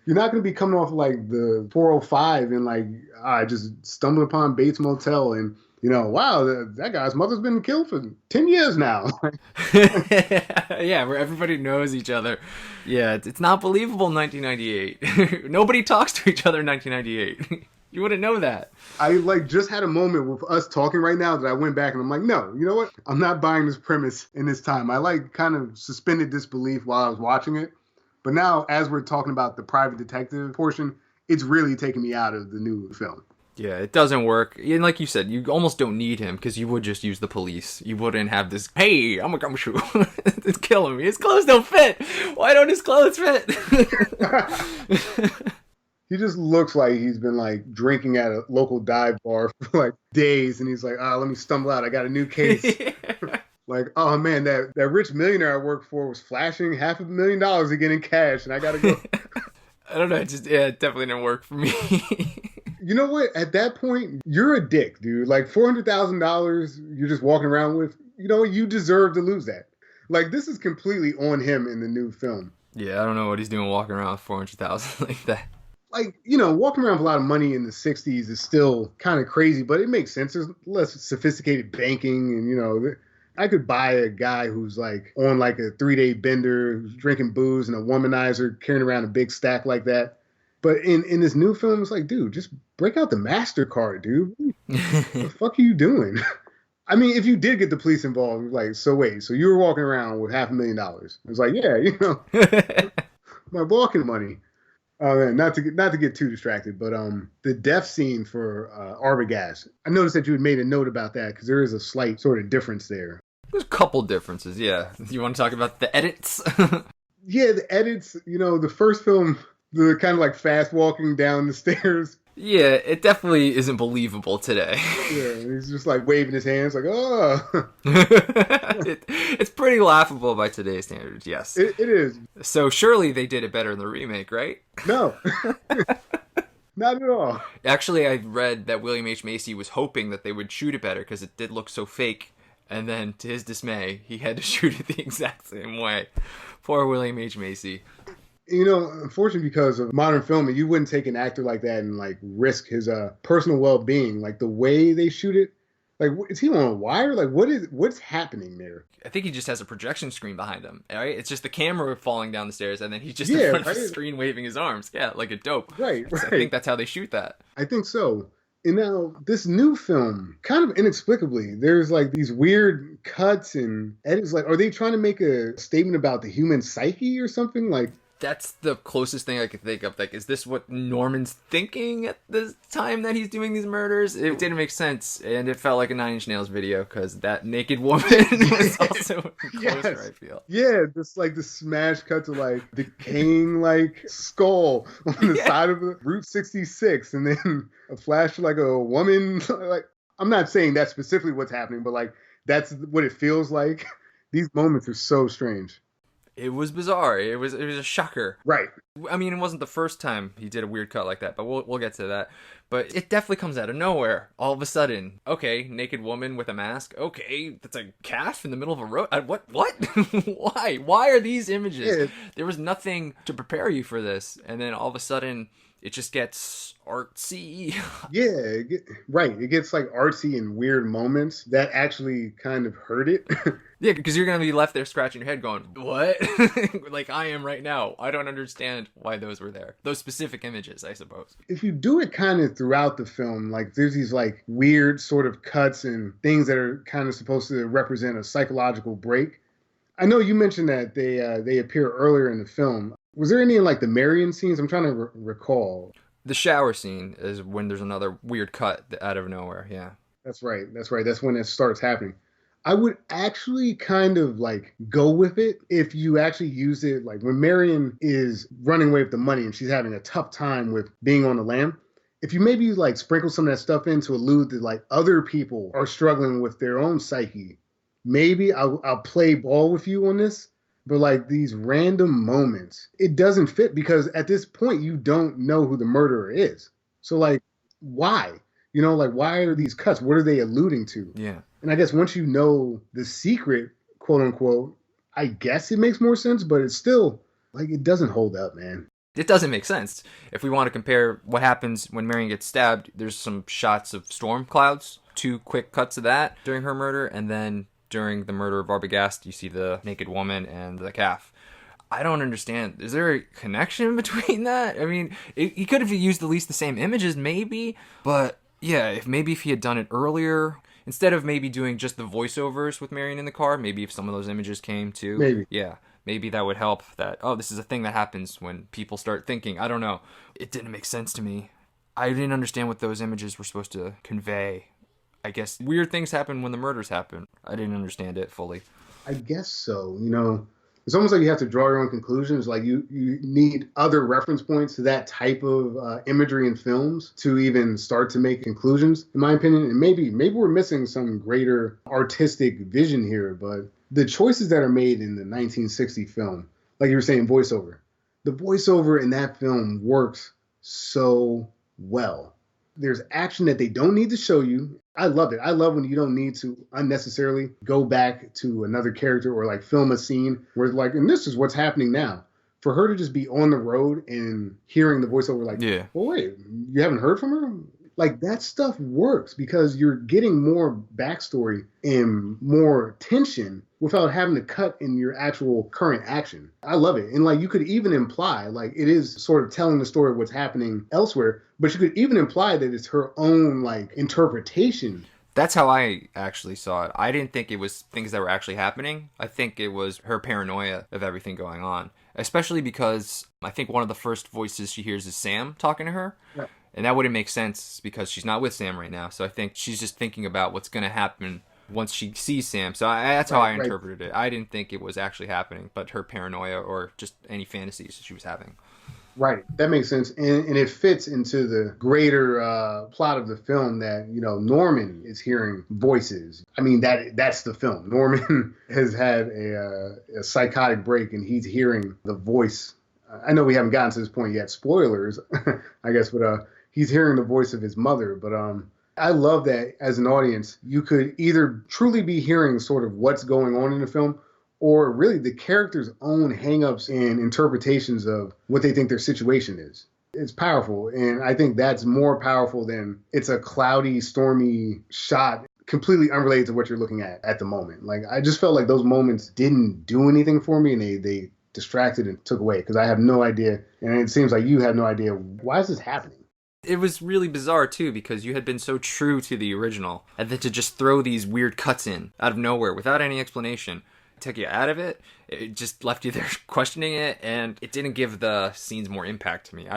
S2: You're not going to be coming off like the 405 and like I just stumbled upon Bates Motel and wow, that guy's mother's been killed for 10 years now.
S3: Yeah, where everybody knows each other. Yeah, it's not believable in 1998. Nobody talks to each other in 1998. You wouldn't know that.
S2: I like just had a moment with us talking right now that I went back and I'm like, no, you know what? I'm not buying this premise in this time. I like kind of suspended disbelief while I was watching it. But now, as we're talking about the private detective portion, it's really taking me out of the new film.
S3: Yeah, it doesn't work. And like you said, you almost don't need him because you would just use the police. You wouldn't have this, hey, I'm a gumshoe. It's killing me. His clothes don't fit. Why don't his clothes fit?
S2: He just looks like he's been like drinking at a local dive bar for like days. And he's like, let me stumble out. I got a new case. Like, oh man, that rich millionaire I worked for was flashing $500,000 again in cash, and I gotta go.
S3: I don't know, it definitely didn't work for me.
S2: You know what? At that point, you're a dick, dude. Like $400,000 you're just walking around with. You know what? You deserve to lose that. Like this is completely on him in the new film.
S3: Yeah, I don't know what he's doing walking around with 400,000 like that.
S2: Like, walking around with a lot of money in the 60s is still kind of crazy, but it makes sense. There's less sophisticated banking and, I could buy a guy who's like on like a 3-day bender, who's drinking booze and a womanizer, carrying around a big stack like that. But in this new film, it's like, dude, just break out the MasterCard, dude. What the fuck are you doing? I mean, if you did get the police involved, like, so wait, so you were walking around with $500,000. It's like, yeah, my walking money. Oh man, not to get too distracted, but the death scene for Arbogast. I noticed that you had made a note about that because there is a slight sort of difference there.
S3: There's a couple differences, yeah. You want to talk about the edits?
S2: Yeah, the edits. The first film, the kind of like fast walking down the stairs.
S3: Yeah, it definitely isn't believable today.
S2: Yeah, he's just like waving his hands, like, oh.
S3: It's pretty laughable by today's standards, yes.
S2: It is.
S3: So surely they did it better in the remake, right?
S2: No. Not at all.
S3: Actually, I read that William H. Macy was hoping that they would shoot it better because it did look so fake. And then, to his dismay, he had to shoot it the exact same way. Poor William H. Macy.
S2: Unfortunately, because of modern film, you wouldn't take an actor like that and like risk his personal well-being. Like the way they shoot it, like is he on a wire? Like what's happening there?
S3: I think he just has a projection screen behind him. Right? It's just the camera falling down the stairs, and then he's just in front of the screen waving his arms. Yeah, like a dope.
S2: Right.
S3: I think that's how they shoot that.
S2: I think so. And now this new film, kind of inexplicably, there's like these weird cuts and edits. Like, are they trying to make a statement about the human psyche or something? Like,
S3: that's the closest thing I could think of. Like, is this what Norman's thinking at the time that he's doing these murders? It didn't make sense, and it felt like a Nine Inch Nails video because that naked woman was also closer, I feel.
S2: Yeah, just like the smash cut to like decaying like skull on the side of the Route 66, and then a flash to like a woman. Like, I'm not saying that's specifically what's happening, but like that's what it feels like. These moments are so strange.
S3: It was bizarre. It was a shocker.
S2: Right.
S3: I mean, it wasn't the first time he did a weird cut like that, but we'll get to that. But it definitely comes out of nowhere. All of a sudden, okay, naked woman with a mask. Okay, that's a calf in the middle of a road. What? Why? Why are these images? Yeah. There was nothing to prepare you for this, and then all of a sudden, it just gets artsy.
S2: Yeah, right. It gets like artsy in weird moments that actually kind of hurt it.
S3: Yeah, because you're going to be left there scratching your head going, what? Like I am right now. I don't understand why those were there. Those specific images, I suppose.
S2: If you do it kind of throughout the film, like there's these like weird sort of cuts and things that are kind of supposed to represent a psychological break. I know you mentioned that they appear earlier in the film. Was there any in like the Marion scenes? I'm trying to recall.
S3: The shower scene is when there's another weird cut out of nowhere. Yeah.
S2: That's right. That's when it starts happening. I would actually kind of like go with it if you actually use it like when Marion is running away with the money and she's having a tough time with being on the lam. If you maybe like sprinkle some of that stuff in to allude that like other people are struggling with their own psyche, maybe I'll play ball with you on this. But like these random moments, it doesn't fit because at this point you don't know who the murderer is. So like, why? Like why are these cuts? What are they alluding to?
S3: Yeah.
S2: And I guess once you know the secret, quote unquote, I guess it makes more sense, but it's still like it doesn't hold up, man.
S3: It doesn't make sense. If we want to compare what happens when Marion gets stabbed, there's some shots of storm clouds, 2 quick cuts of that during her murder, and then during the murder of Arbogast, you see the naked woman and the calf. I don't understand. Is there a connection between that? I mean, he could have used at least the same images, maybe, but yeah, if he had done it earlier, instead of maybe doing just the voiceovers with Marion in the car, maybe if some of those images came too.
S2: Maybe.
S3: Yeah, maybe that would help that, oh, this is a thing that happens when people start thinking. I don't know. It didn't make sense to me. I didn't understand what those images were supposed to convey. I guess weird things happen when the murders happen. I didn't understand it fully.
S2: I guess so. It's almost like you have to draw your own conclusions. Like you need other reference points to that type of imagery in films to even start to make conclusions, in my opinion. And maybe we're missing some greater artistic vision here. But the choices that are made in the 1960 film, like you were saying, the voiceover in that film works so well. There's action that they don't need to show you. I love it. I love when you don't need to unnecessarily go back to another character or like film a scene where it's like, and this is what's happening now. For her to just be on the road and hearing the voiceover like,
S3: yeah,
S2: well, wait, you haven't heard from her? Like that stuff works because you're getting more backstory and more tension without having to cut in your actual current action. I love it. And like you could even imply, like it is sort of telling the story of what's happening elsewhere, but you could even imply that it's her own like interpretation.
S3: That's how I actually saw it. I didn't think it was things that were actually happening. I think it was her paranoia of everything going on, especially because I think one of the first voices she hears is Sam talking to her.
S2: Yeah.
S3: And that wouldn't make sense because she's not with Sam right now. So I think she's just thinking about what's going to happen once she sees Sam. So that's how I interpreted it. I didn't think it was actually happening, but her paranoia or just any fantasies she was having.
S2: Right. That makes sense. And it fits into the greater plot of the film that, Norman is hearing voices. I mean, that's the film. Norman has had a psychotic break and he's hearing the voice. I know we haven't gotten to this point yet. Spoilers, I guess, but he's hearing the voice of his mother. But I love that as an audience, you could either truly be hearing sort of what's going on in the film or really the character's own hangups and interpretations of what they think their situation is. It's powerful. And I think that's more powerful than it's a cloudy, stormy shot completely unrelated to what you're looking at the moment. Like, I just felt like those moments didn't do anything for me and they distracted and took away because I have no idea. And it seems like you have no idea. Why is this happening?
S3: It was really bizarre, too, because you had been so true to the original. And then to just throw these weird cuts in out of nowhere without any explanation took you out of it. It just left you there questioning it, and it didn't give the scenes more impact to me.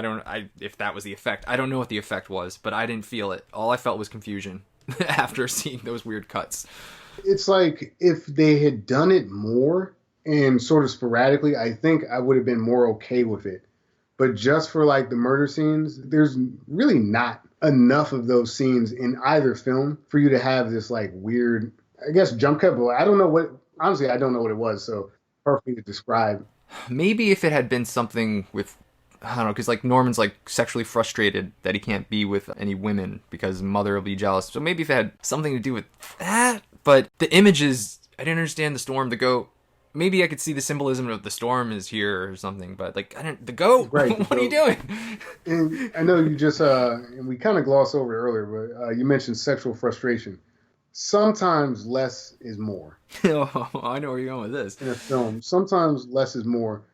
S3: If that was the effect. I don't know what the effect was, but I didn't feel it. All I felt was confusion after seeing those weird cuts.
S2: It's like if they had done it more and sort of sporadically, I think I would have been more okay with it. But just for like the murder scenes, there's really not enough of those scenes in either film for you to have this like weird, I guess, jump cut. But I don't know honestly, I don't know what it was. So perfectly to describe.
S3: Maybe if it had been something with, I don't know, because like Norman's like sexually frustrated that he can't be with any women because his mother will be jealous. So maybe if it had something to do with that. But the images, I didn't understand the storm, the goat. Maybe I could see the symbolism of the storm is here or something, but like, the goat,
S2: right,
S3: what are you doing?
S2: And I know you just, and we kind of glossed over it earlier, but you mentioned sexual frustration. Sometimes less is more.
S3: Oh, I know where you're going with this.
S2: In a film, sometimes less is more.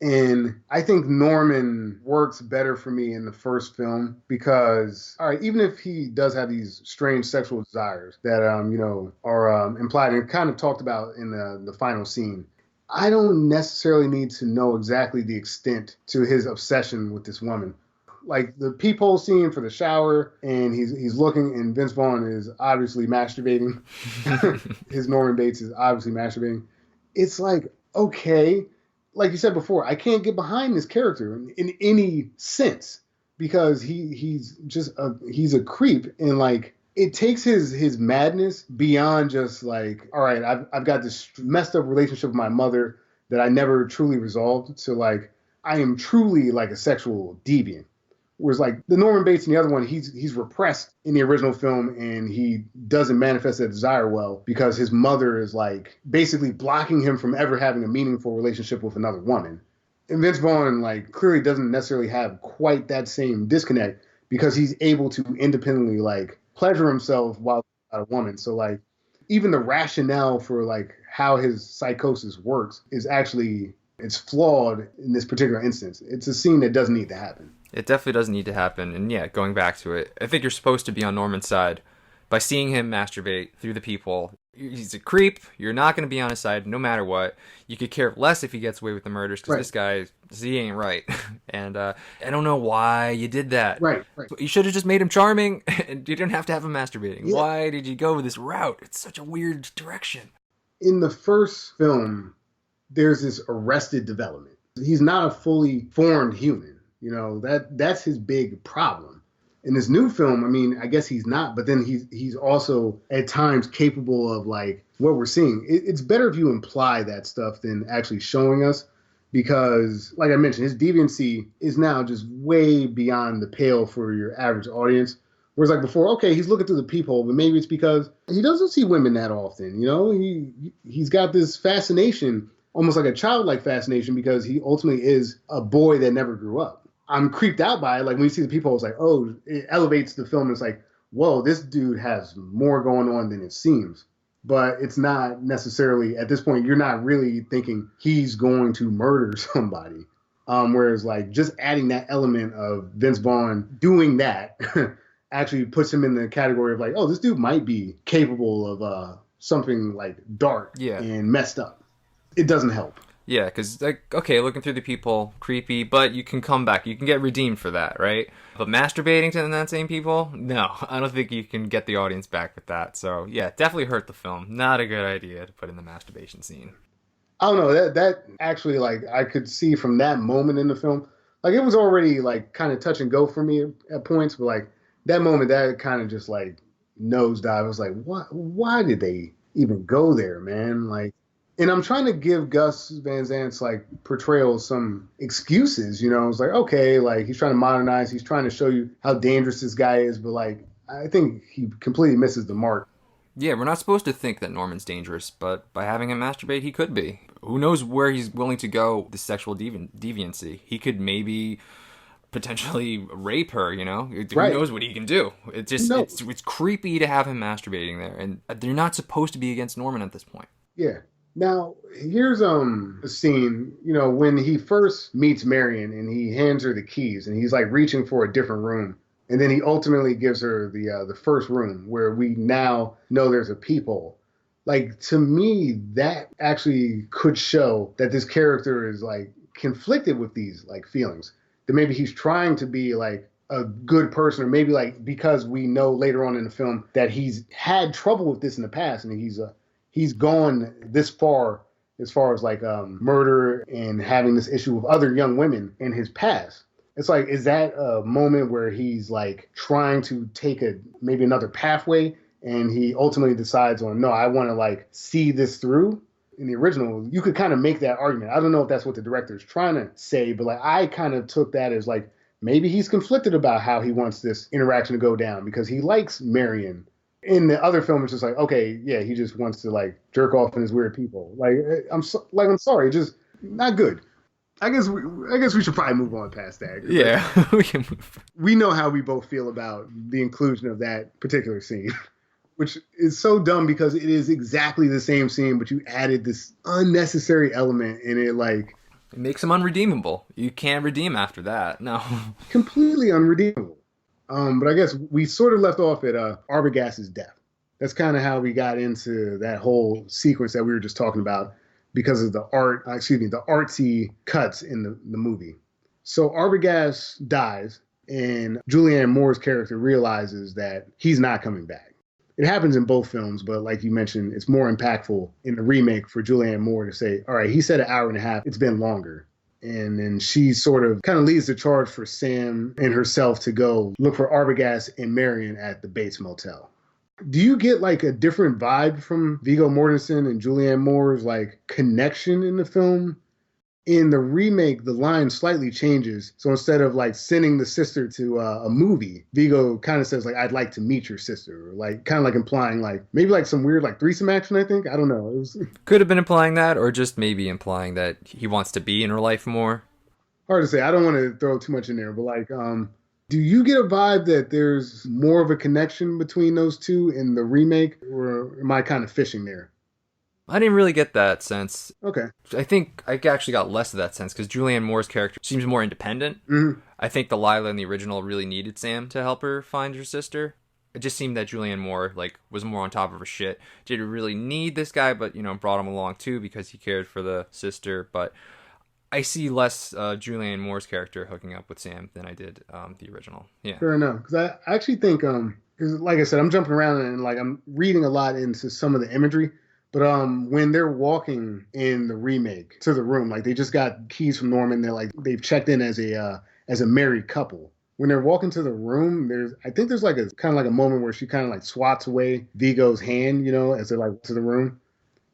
S2: And I think Norman works better for me in the first film because, all right, even if he does have these strange sexual desires that, are implied and kind of talked about in the final scene, I don't necessarily need to know exactly the extent to his obsession with this woman. Like the peephole scene for the shower, and he's looking, and Vince Vaughn is obviously masturbating. His Norman Bates is obviously masturbating. It's like, okay, like you said before, I can't get behind this character in any sense because he's a creep, and like it takes his madness beyond just like, all right, I've got this messed up relationship with my mother that I never truly resolved, to like I am truly like a sexual deviant. Whereas like the Norman Bates and the other one, he's repressed in the original film and he doesn't manifest that desire well because his mother is like basically blocking him from ever having a meaningful relationship with another woman. And Vince Vaughn, like, clearly doesn't necessarily have quite that same disconnect because he's able to independently, like, pleasure himself while a woman. So, like, even the rationale for, like, how his psychosis works is actually, it's flawed in this particular instance. It's a scene that doesn't need to happen.
S3: It definitely doesn't need to happen. And yeah, going back to it, I think you're supposed to be on Norman's side by seeing him masturbate through the peephole. He's a creep. You're not going to be on his side no matter what. You could care less if he gets away with the murders because this guy, he ain't right. And I don't know why you did that.
S2: Right.
S3: You should have just made him charming and you didn't have to have him masturbating. Yeah. Why did you go this route? It's such a weird direction.
S2: In the first film, there's this arrested development. He's not a fully formed human. You know, that's his big problem. In this new film, I mean, I guess he's not, but then he's also at times capable of, like, what we're seeing. It's better if you imply that stuff than actually showing us because, like I mentioned, his deviancy is now just way beyond the pale for your average audience. Whereas, like, before, okay, he's looking through the peephole, but maybe it's because he doesn't see women that often, you know? He's got this fascination, almost like a childlike fascination, because he ultimately is a boy that never grew up. I'm creeped out by it. Like, when you see the people, it's like, oh, it elevates the film. It's like, whoa, this dude has more going on than it seems. But it's not necessarily, at this point, you're not really thinking he's going to murder somebody. Whereas, like, just adding that element of Vince Vaughn doing that actually puts him in the category of, like, oh, this dude might be capable of something, like, dark and messed up. It doesn't help.
S3: Yeah, because, like, okay, looking through the people, creepy, but you can come back. You can get redeemed for that, right? But masturbating to that same people? No, I don't think you can get the audience back with that. So, yeah, definitely hurt the film. Not a good idea to put in the masturbation scene.
S2: I don't know. That actually, like, I could see from that moment in the film, like, it was already, like, kind of touch and go for me at points, but, like, that moment, that kind of just, like, nosedive. I was like, why did they even go there, man? Like, and I'm trying to give Gus Van Sant's, like, portrayal some excuses, you know? It's like, okay, like, he's trying to modernize. He's trying to show you how dangerous this guy is. But, like, I think he completely misses the mark.
S3: Yeah, we're not supposed to think that Norman's dangerous, but by having him masturbate, he could be. Who knows where he's willing to go with the sexual deviancy? He could maybe potentially rape her, you know? Who knows what he can do? It's just, it's creepy to have him masturbating there. And they're not supposed to be against Norman at this point.
S2: Yeah. Now, here's a scene, you know, when he first meets Marion and he hands her the keys and he's, like, reaching for a different room. And then he ultimately gives her the first room where we now know there's a peephole. Like, to me, that actually could show that this character is, like, conflicted with these, like, feelings. That maybe he's trying to be, like, a good person, or maybe, like, because we know later on in the film that he's had trouble with this in the past and he's gone this far as like murder and having this issue with other young women in his past. It's like, is that a moment where he's, like, trying to take maybe another pathway and he ultimately decides on, no, I want to, like, see this through? In the original, you could kind of make that argument. I don't know if that's what the director is trying to say, but, like, I kind of took that as, like, maybe he's conflicted about how he wants this interaction to go down because he likes Marion. In the other film, it's just like, okay, yeah, he just wants to, like, jerk off in his weird people. Like, I'm sorry, just not good. I guess we should probably move on past that.
S3: Yeah, we can move.
S2: We know how we both feel about the inclusion of that particular scene, which is so dumb because it is exactly the same scene, but you added this unnecessary element and it, like,
S3: it makes him unredeemable. You can't redeem after that. No,
S2: completely unredeemable. But I guess we sort of left off at Arbogast's death. That's kind of how we got into that whole sequence that we were just talking about because of the artsy cuts in the movie. So Arbogast dies, and Julianne Moore's character realizes that he's not coming back. It happens in both films, but like you mentioned, it's more impactful in the remake for Julianne Moore to say, all right, he said 1.5 hours, it's been longer. And then she sort of kind of leads the charge for Sam and herself to go look for Arbogast and Marion at the Bates Motel. Do you get, like, a different vibe from Viggo Mortensen and Julianne Moore's, like, connection in the film? In the remake, the line slightly changes. So instead of, like, sending the sister to a movie, Viggo kind of says, like, I'd like to meet your sister. Or, like, kind of like implying, like, maybe, like, some weird, like, threesome action, I think. I don't know.
S3: Could have been implying that, or just maybe implying that he wants to be in her life more.
S2: hard to say. I don't want to throw too much in there, but like, do you get a vibe that there's more of a connection between those two in the remake, or am I kind of fishing there?
S3: I didn't really get that sense.
S2: Okay.
S3: I think I actually got less of that sense because Julianne Moore's character seems more independent.
S2: Hmm.
S3: I think Delilah in the original really needed Sam to help her find her sister. It just seemed that Julianne Moore was more on top of her shit. Didn't really need this guy, but brought him along too because he cared for the sister. But I see less Julianne Moore's character hooking up with Sam than I did the original. Yeah.
S2: Fair enough. Because I actually think, 'cause like I said, I'm jumping around and like I'm reading a lot into some of the imagery. But when they're walking in the remake to the room, like they just got keys from Norman, they've checked in as a married couple. When they're walking to the room, I think there's like a kind of like a moment where she kind of like swats away Vigo's hand, as they're like to the room.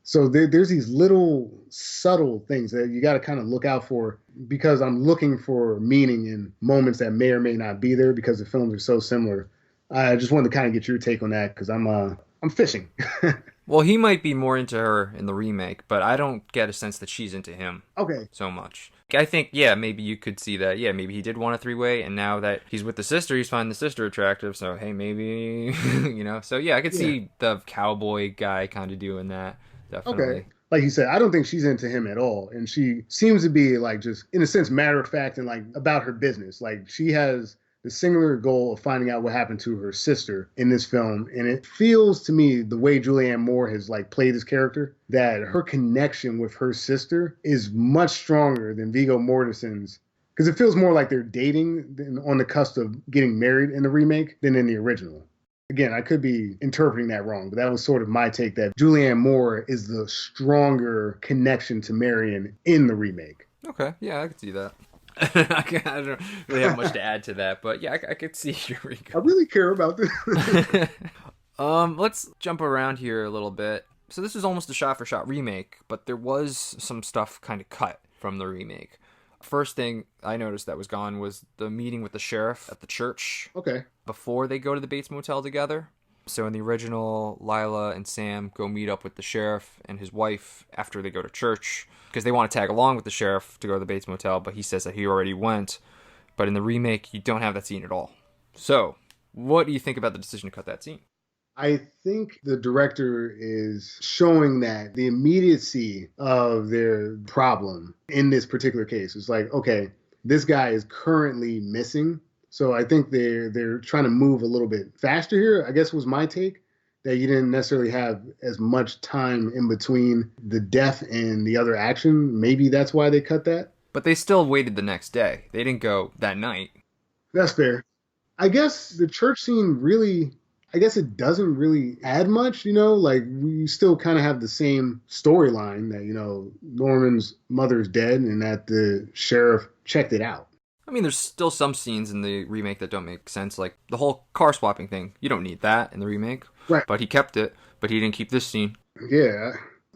S2: So there's these little subtle things that you got to kind of look out for because I'm looking for meaning in moments that may or may not be there because the films are so similar. I just wanted to kind of get your take on that because I'm fishing.
S3: Well, he might be more into her in the remake, but I don't get a sense that she's into him
S2: Okay.
S3: so much. I think, yeah, maybe you could see that. Yeah, maybe he did want a three-way, and now that he's with the sister, he's finding the sister attractive. So, hey, maybe, So, yeah, I could see the cowboy guy kind of doing that. Definitely.
S2: Okay. Like you said, I don't think she's into him at all. And she seems to be like just, in a sense, matter of fact and like about her business. Like she has the singular goal of finding out what happened to her sister in this film. And it feels to me the way Julianne Moore has like played this character, that her connection with her sister is much stronger than Viggo Mortensen's. Because it feels more like they're dating on the cusp of getting married in the remake than in the original. Again, I could be interpreting that wrong, but that was sort of my take that Julianne Moore is the stronger connection to Marion in the remake.
S3: Okay, yeah, I could see that. I don't really have much to add to that, but yeah, I could see your
S2: I really care about this.
S3: Let's jump around here a little bit. So this is almost a shot-for-shot remake, but there was some stuff kind of cut from the remake. First thing I noticed that was gone was the meeting with the sheriff at the church.
S2: Okay.
S3: Before they go to the Bates Motel together. So in the original, Lila and Sam go meet up with the sheriff and his wife after they go to church because they want to tag along with the sheriff to go to the Bates Motel, but he says that he already went. But in the remake, you don't have that scene at all. So, what do you think about the decision to cut that scene?
S2: I think the director is showing that the immediacy of their problem in this particular case is like, okay, this guy is currently missing. So I think they're trying to move a little bit faster here, I guess was my take, that you didn't necessarily have as much time in between the death and the other action. Maybe that's why they cut that.
S3: But they still waited the next day. They didn't go that night.
S2: That's fair. I guess the church scene really, I guess it doesn't really add much, like we still kind of have the same storyline that, Norman's mother's dead and that the sheriff checked it out.
S3: I mean, there's still some scenes in the remake that don't make sense, like the whole car swapping thing. You don't need that in the remake.
S2: Right.
S3: But he kept it, but he didn't keep this scene.
S2: Yeah.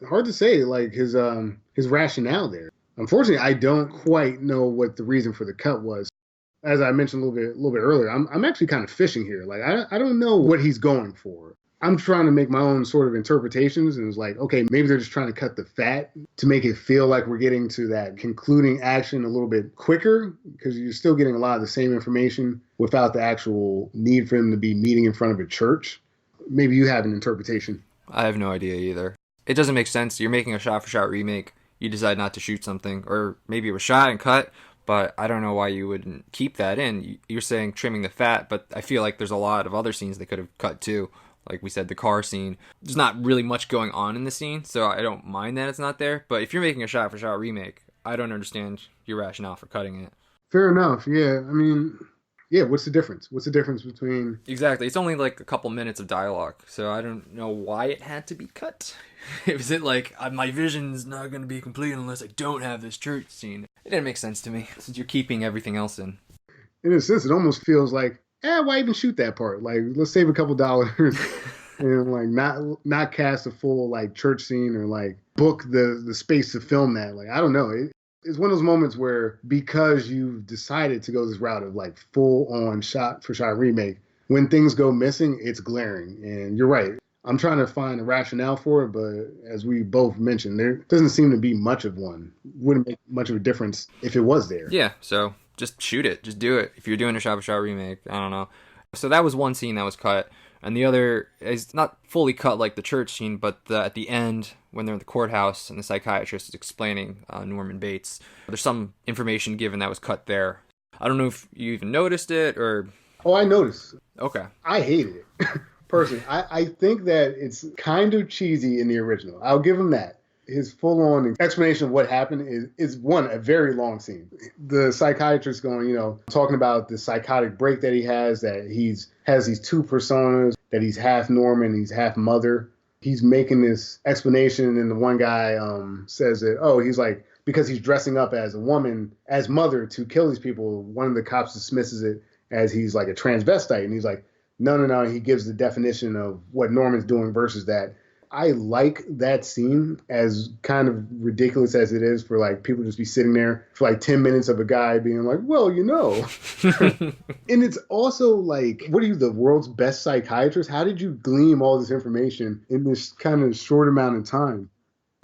S2: Hard to say, like his rationale there. Unfortunately, I don't quite know what the reason for the cut was. As I mentioned a little bit earlier, I'm actually kind of fishing here. Like I don't know what he's going for. I'm trying to make my own sort of interpretations, and it's like, okay, maybe they're just trying to cut the fat to make it feel like we're getting to that concluding action a little bit quicker, because you're still getting a lot of the same information without the actual need for them to be meeting in front of a church. Maybe you have an interpretation.
S3: I have no idea either. It doesn't make sense. You're making a shot-for-shot remake. You decide not to shoot something, or maybe it was shot and cut, but I don't know why you wouldn't keep that in. You're saying trimming the fat, but I feel like there's a lot of other scenes they could have cut too. Like we said, the car scene. There's not really much going on in the scene, so I don't mind that it's not there. But if you're making a shot-for-shot remake, I don't understand your rationale for cutting it.
S2: Fair enough, yeah. I mean, yeah, what's the difference? What's the difference between...
S3: Exactly. It's only like a couple minutes of dialogue, so I don't know why it had to be cut. Was it like, my vision's not going to be complete unless I don't have this church scene? It didn't make sense to me, since you're keeping everything else in.
S2: In a sense, it almost feels like, why even shoot that part? Like, let's save a couple dollars and like not cast a full like church scene or like book the space to film that. Like, I don't know. It's one of those moments where because you've decided to go this route of like full on shot for shot remake, when things go missing, it's glaring. And you're right. I'm trying to find a rationale for it, but as we both mentioned, there doesn't seem to be much of one. Wouldn't make much of a difference if it was there.
S3: Yeah, so just shoot it. Just do it. If you're doing a shot-for-shot remake, I don't know. So that was one scene that was cut. And the other is not fully cut like the church scene, but at the end, when they're in the courthouse and the psychiatrist is explaining Norman Bates, there's some information given that was cut there. I don't know if you even noticed it or...
S2: Oh, I noticed.
S3: Okay.
S2: I hated it. Personally, I think that it's kind of cheesy in the original. I'll give him that. His full-on explanation of what happened is one, a very long scene. The psychiatrist going, talking about the psychotic break that he has, that has these two personas, that he's half Norman, he's half mother. He's making this explanation, and then the one guy says that, he's like, because he's dressing up as a woman, as mother, to kill these people, one of the cops dismisses it as he's like a transvestite, and he's like, no. He gives the definition of what Norman's doing versus that. I like that scene, as kind of ridiculous as it is, for like people just be sitting there for like 10 minutes of a guy being like, well, And it's also like, what are you, the world's best psychiatrist? How did you glean all this information in this kind of short amount of time?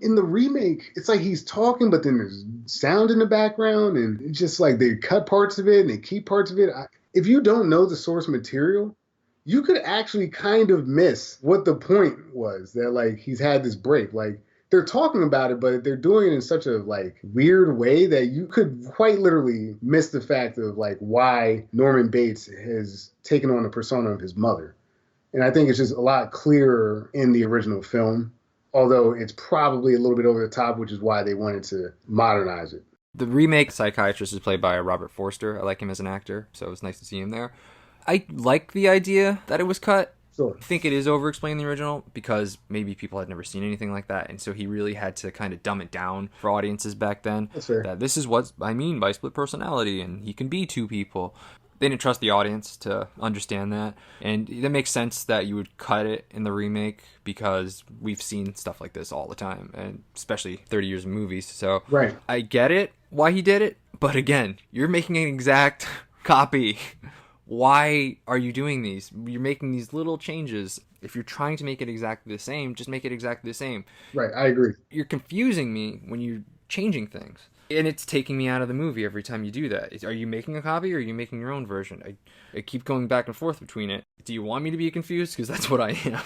S2: In the remake, it's like he's talking, but then there's sound in the background, and it's just like they cut parts of it and they keep parts of it. If you don't know the source material, you could actually kind of miss what the point was, that like he's had this break. Like they're talking about it, but they're doing it in such a like weird way that you could quite literally miss the fact of like why Norman Bates has taken on the persona of his mother. And I think it's just a lot clearer in the original film, although it's probably a little bit over the top, which is why they wanted to modernize it.
S3: The remake psychiatrist is played by Robert Forster. I like him as an actor, so it was nice to see him there. I like the idea that it was cut.
S2: Sure.
S3: I think it is over-explained in the original because maybe people had never seen anything like that, and so he really had to kind of dumb it down for audiences back then.
S2: That's fair.
S3: That this is what I mean by split personality, and he can be two people. They didn't trust the audience to understand that, and it makes sense that you would cut it in the remake because we've seen stuff like this all the time, and especially 30 years of movies. So
S2: right.
S3: I get it, why he did it, but again, you're making an exact copy. Why are you doing these? You're making these little changes. If you're trying to make it exactly the same, just make it exactly the same.
S2: Right, I agree.
S3: You're confusing me when you're changing things. And it's taking me out of the movie every time you do that. Are you making a copy or are you making your own version? I keep going back and forth between it. Do you want me to be confused? Because that's what I am.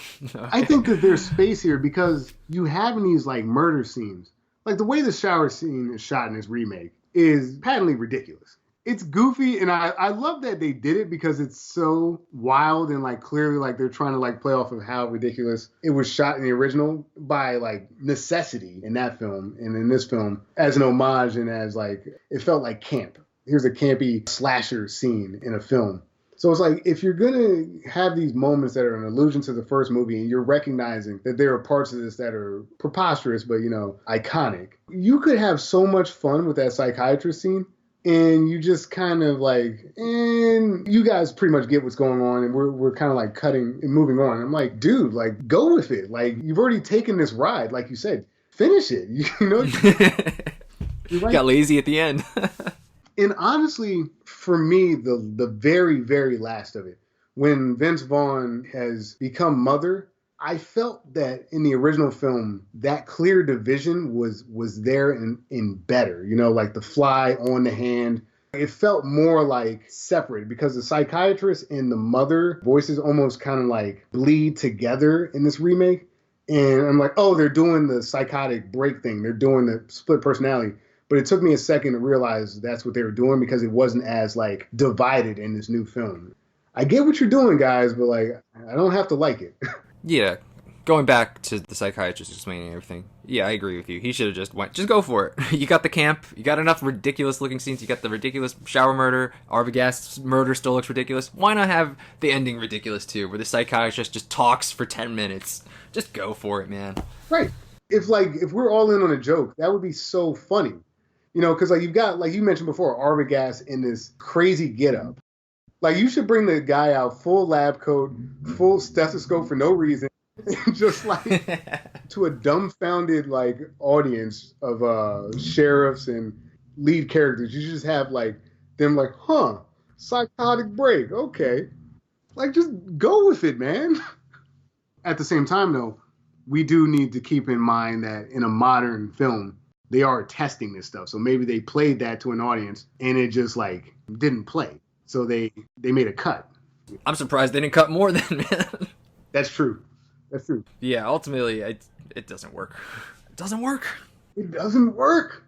S2: I think that there's space here because you have these like murder scenes. Like the way the shower scene is shot in this remake is patently ridiculous. It's goofy, and I love that they did it because it's so wild and like clearly like they're trying to like play off of how ridiculous it was shot in the original by like necessity in that film, and in this film as an homage and as like it felt like camp. Here's a campy slasher scene in a film. So it's like if you're gonna have these moments that are an allusion to the first movie and you're recognizing that there are parts of this that are preposterous but iconic, you could have so much fun with that psychiatrist scene. And you just kind of like, and you guys pretty much get what's going on, and we're kind of like cutting and moving on. I'm like, dude, like go with it. Like you've already taken this ride, like you said, finish it.
S3: You got lazy at the end.
S2: And honestly, for me, the very, very last of it, when Vince Vaughn has become mother, I felt that in the original film, that clear division was there in better, like the fly on the hand. It felt more like separate because the psychiatrist and the mother voices almost kind of like bleed together in this remake. And I'm like, oh, they're doing the psychotic break thing. They're doing the split personality. But it took me a second to realize that's what they were doing because it wasn't as like divided in this new film. I get what you're doing, guys, but like, I don't have to like it.
S3: Yeah, going back to the psychiatrist explaining everything. Yeah, I agree with you. He should have just go for it. You got the camp. You got enough ridiculous looking scenes. You got the ridiculous shower murder. Arbogast's murder still looks ridiculous. Why not have the ending ridiculous too, where the psychiatrist just talks for 10 minutes? Just go for it, man.
S2: Right. If we're all in on a joke, that would be so funny. Because like you've got, like you mentioned before, Arbogast in this crazy getup. Like, you should bring the guy out full lab coat, full stethoscope for no reason, just like to a dumbfounded like audience of sheriffs and lead characters. You just have like them like, psychotic break, okay. Like, just go with it, man. At the same time, though, we do need to keep in mind that in a modern film, they are testing this stuff. So maybe they played that to an audience and it just like didn't play. So they made a cut.
S3: I'm surprised they didn't cut more than, man.
S2: That's true. That's true.
S3: Yeah, ultimately, it doesn't work. It doesn't work.
S2: It doesn't work.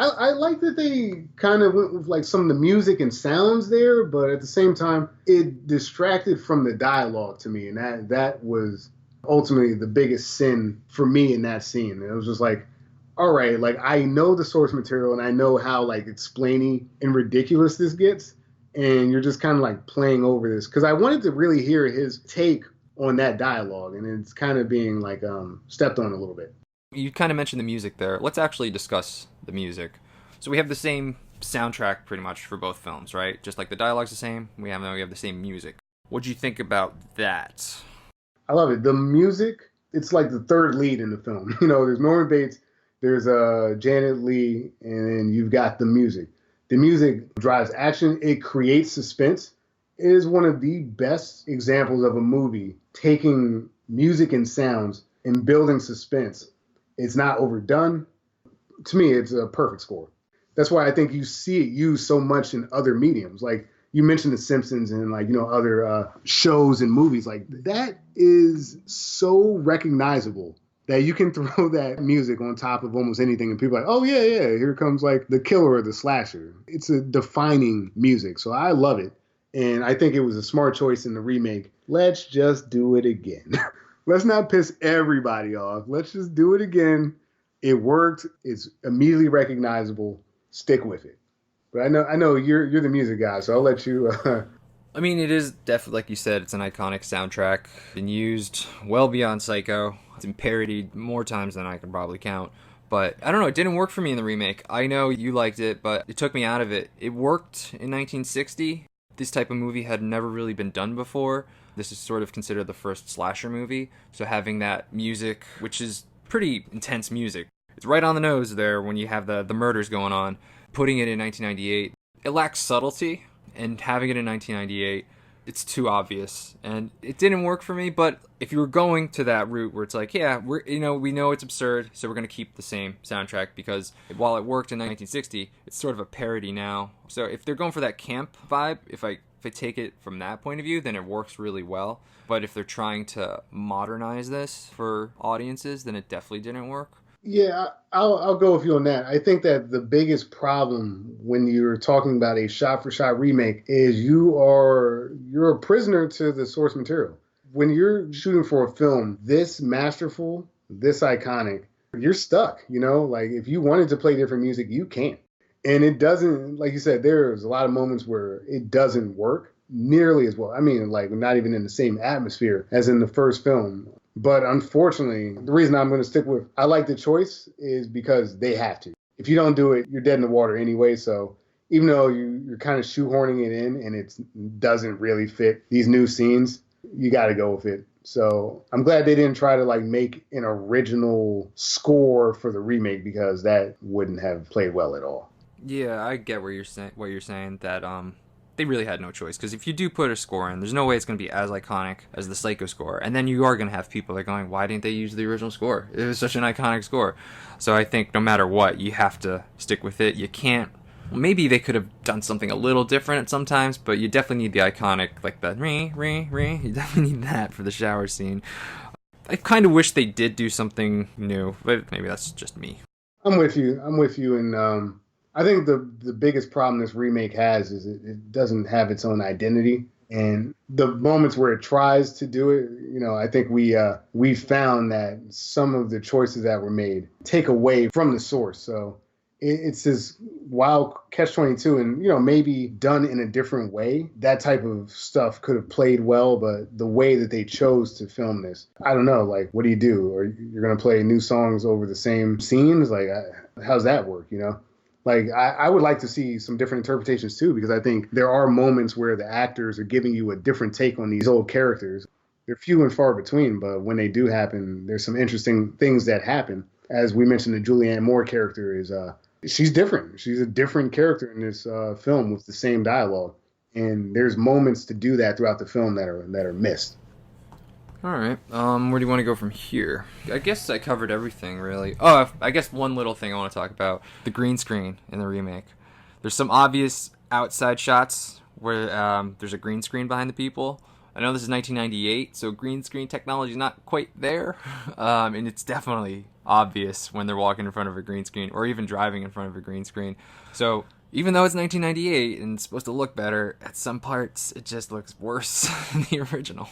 S2: I like that they kind of went with like some of the music and sounds there, but at the same time, it distracted from the dialogue to me, and that was ultimately the biggest sin for me in that scene. It was just like, all right, like I know the source material and I know how like explainy and ridiculous this gets, and you're just kind of like playing over this because I wanted to really hear his take on that dialogue, and it's kind of being like stepped on a little bit.
S3: You kind of mentioned the music there. Let's actually discuss the music. So we have the same soundtrack pretty much for both films, right? Just like the dialogue's the same, we have the same music. What'd you think about that?
S2: I love it. The music, it's like the third lead in the film. You know, there's Norman Bates, there's Janet Leigh, and then you've got the music. The music drives action. It creates suspense. It is one of the best examples of a movie taking music and sounds and building suspense. It's not overdone. To me, it's a perfect score. That's why I think you see it used so much in other mediums. Like you mentioned The Simpsons and like, you know, other shows and movies. Like that is so recognizable that you can throw that music on top of almost anything and people are like, oh yeah, here comes like the killer or the slasher. It's a defining music. So I love it. And I think it was a smart choice in the remake. Let's just do it again. Let's not piss everybody off. Let's just do it again. It worked. It's immediately recognizable. Stick with it. But I know you're the music guy, so I'll let you.
S3: I mean, it is definitely, like you said, it's an iconic soundtrack. Been used well beyond Psycho. It's been parodied more times than I can probably count. But I don't know, it didn't work for me in the remake. I know you liked it, but it took me out of it. It worked in 1960. This type of movie had never really been done before. This is sort of considered the first slasher movie. So having that music, which is pretty intense music, it's right on the nose there when you have the murders going on. Putting it in 1998, it lacks subtlety. And having it in 1998, it's too obvious. And it didn't work for me, but if you were going to that route where it's like, yeah, we know it's absurd, so we're going to keep the same soundtrack because while it worked in 1960, it's sort of a parody now. So if they're going for that camp vibe, if I take it from that point of view, then it works really well. But if they're trying to modernize this for audiences, then it definitely didn't work.
S2: Yeah, I'll go with you on that. I think that the biggest problem when you're talking about a shot-for-shot remake is you're a prisoner to the source material. When you're shooting for a film this masterful, this iconic, you're stuck, you know? Like, if you wanted to play different music, you can't. And it doesn't, like you said, there's a lot of moments where it doesn't work nearly as well. I mean, like, not even in the same atmosphere as in the first film. But unfortunately, the reason I'm going to stick with I like the choice is because they have to. If you don't do it, you're dead in the water anyway. So even though you're kind of shoehorning it in and it doesn't really fit these new scenes, you got to go with it. So I'm glad they didn't try to like make an original score for the remake because that wouldn't have played well at all.
S3: Yeah, I get what you're saying that they really had no choice, because if you do put a score in, there's no way it's going to be as iconic as the Psycho score, and then you are going to have people that are going, why didn't they use the original score? It was such an iconic score. So I think no matter what, you have to stick with it. You can't, maybe they could have done something a little different sometimes, but you definitely need the iconic, like the ring, you definitely need that for the shower scene. I kind of wish they did do something new, but maybe that's just me.
S2: I'm with you, and I think the biggest problem this remake has is it doesn't have its own identity. And the moments where it tries to do it, you know, I think we found that some of the choices that were made take away from the source. So it's this wild catch-22, and, you know, maybe done in a different way. That type of stuff could have played well, but the way that they chose to film this, I don't know, like, what do you do? Or you're going to play new songs over the same scenes? Like, how's that work, you know? Like, I would like to see some different interpretations, too, because I think there are moments where the actors are giving you a different take on these old characters. They're few and far between, but when they do happen, there's some interesting things that happen. As we mentioned, the Julianne Moore character is, she's different. She's a different character in this film with the same dialogue. And there's moments to do that throughout the film that are missed.
S3: All right. Where do you want to go from here? I guess I covered everything, really. Oh, I guess one little thing I want to talk about: the green screen in the remake. There's some obvious outside shots where there's a green screen behind the people. I know this is 1998, so green screen technology is not quite there, and it's definitely obvious when they're walking in front of a green screen or even driving in front of a green screen. So even though it's 1998 and it's supposed to look better, at some parts it just looks worse than the original.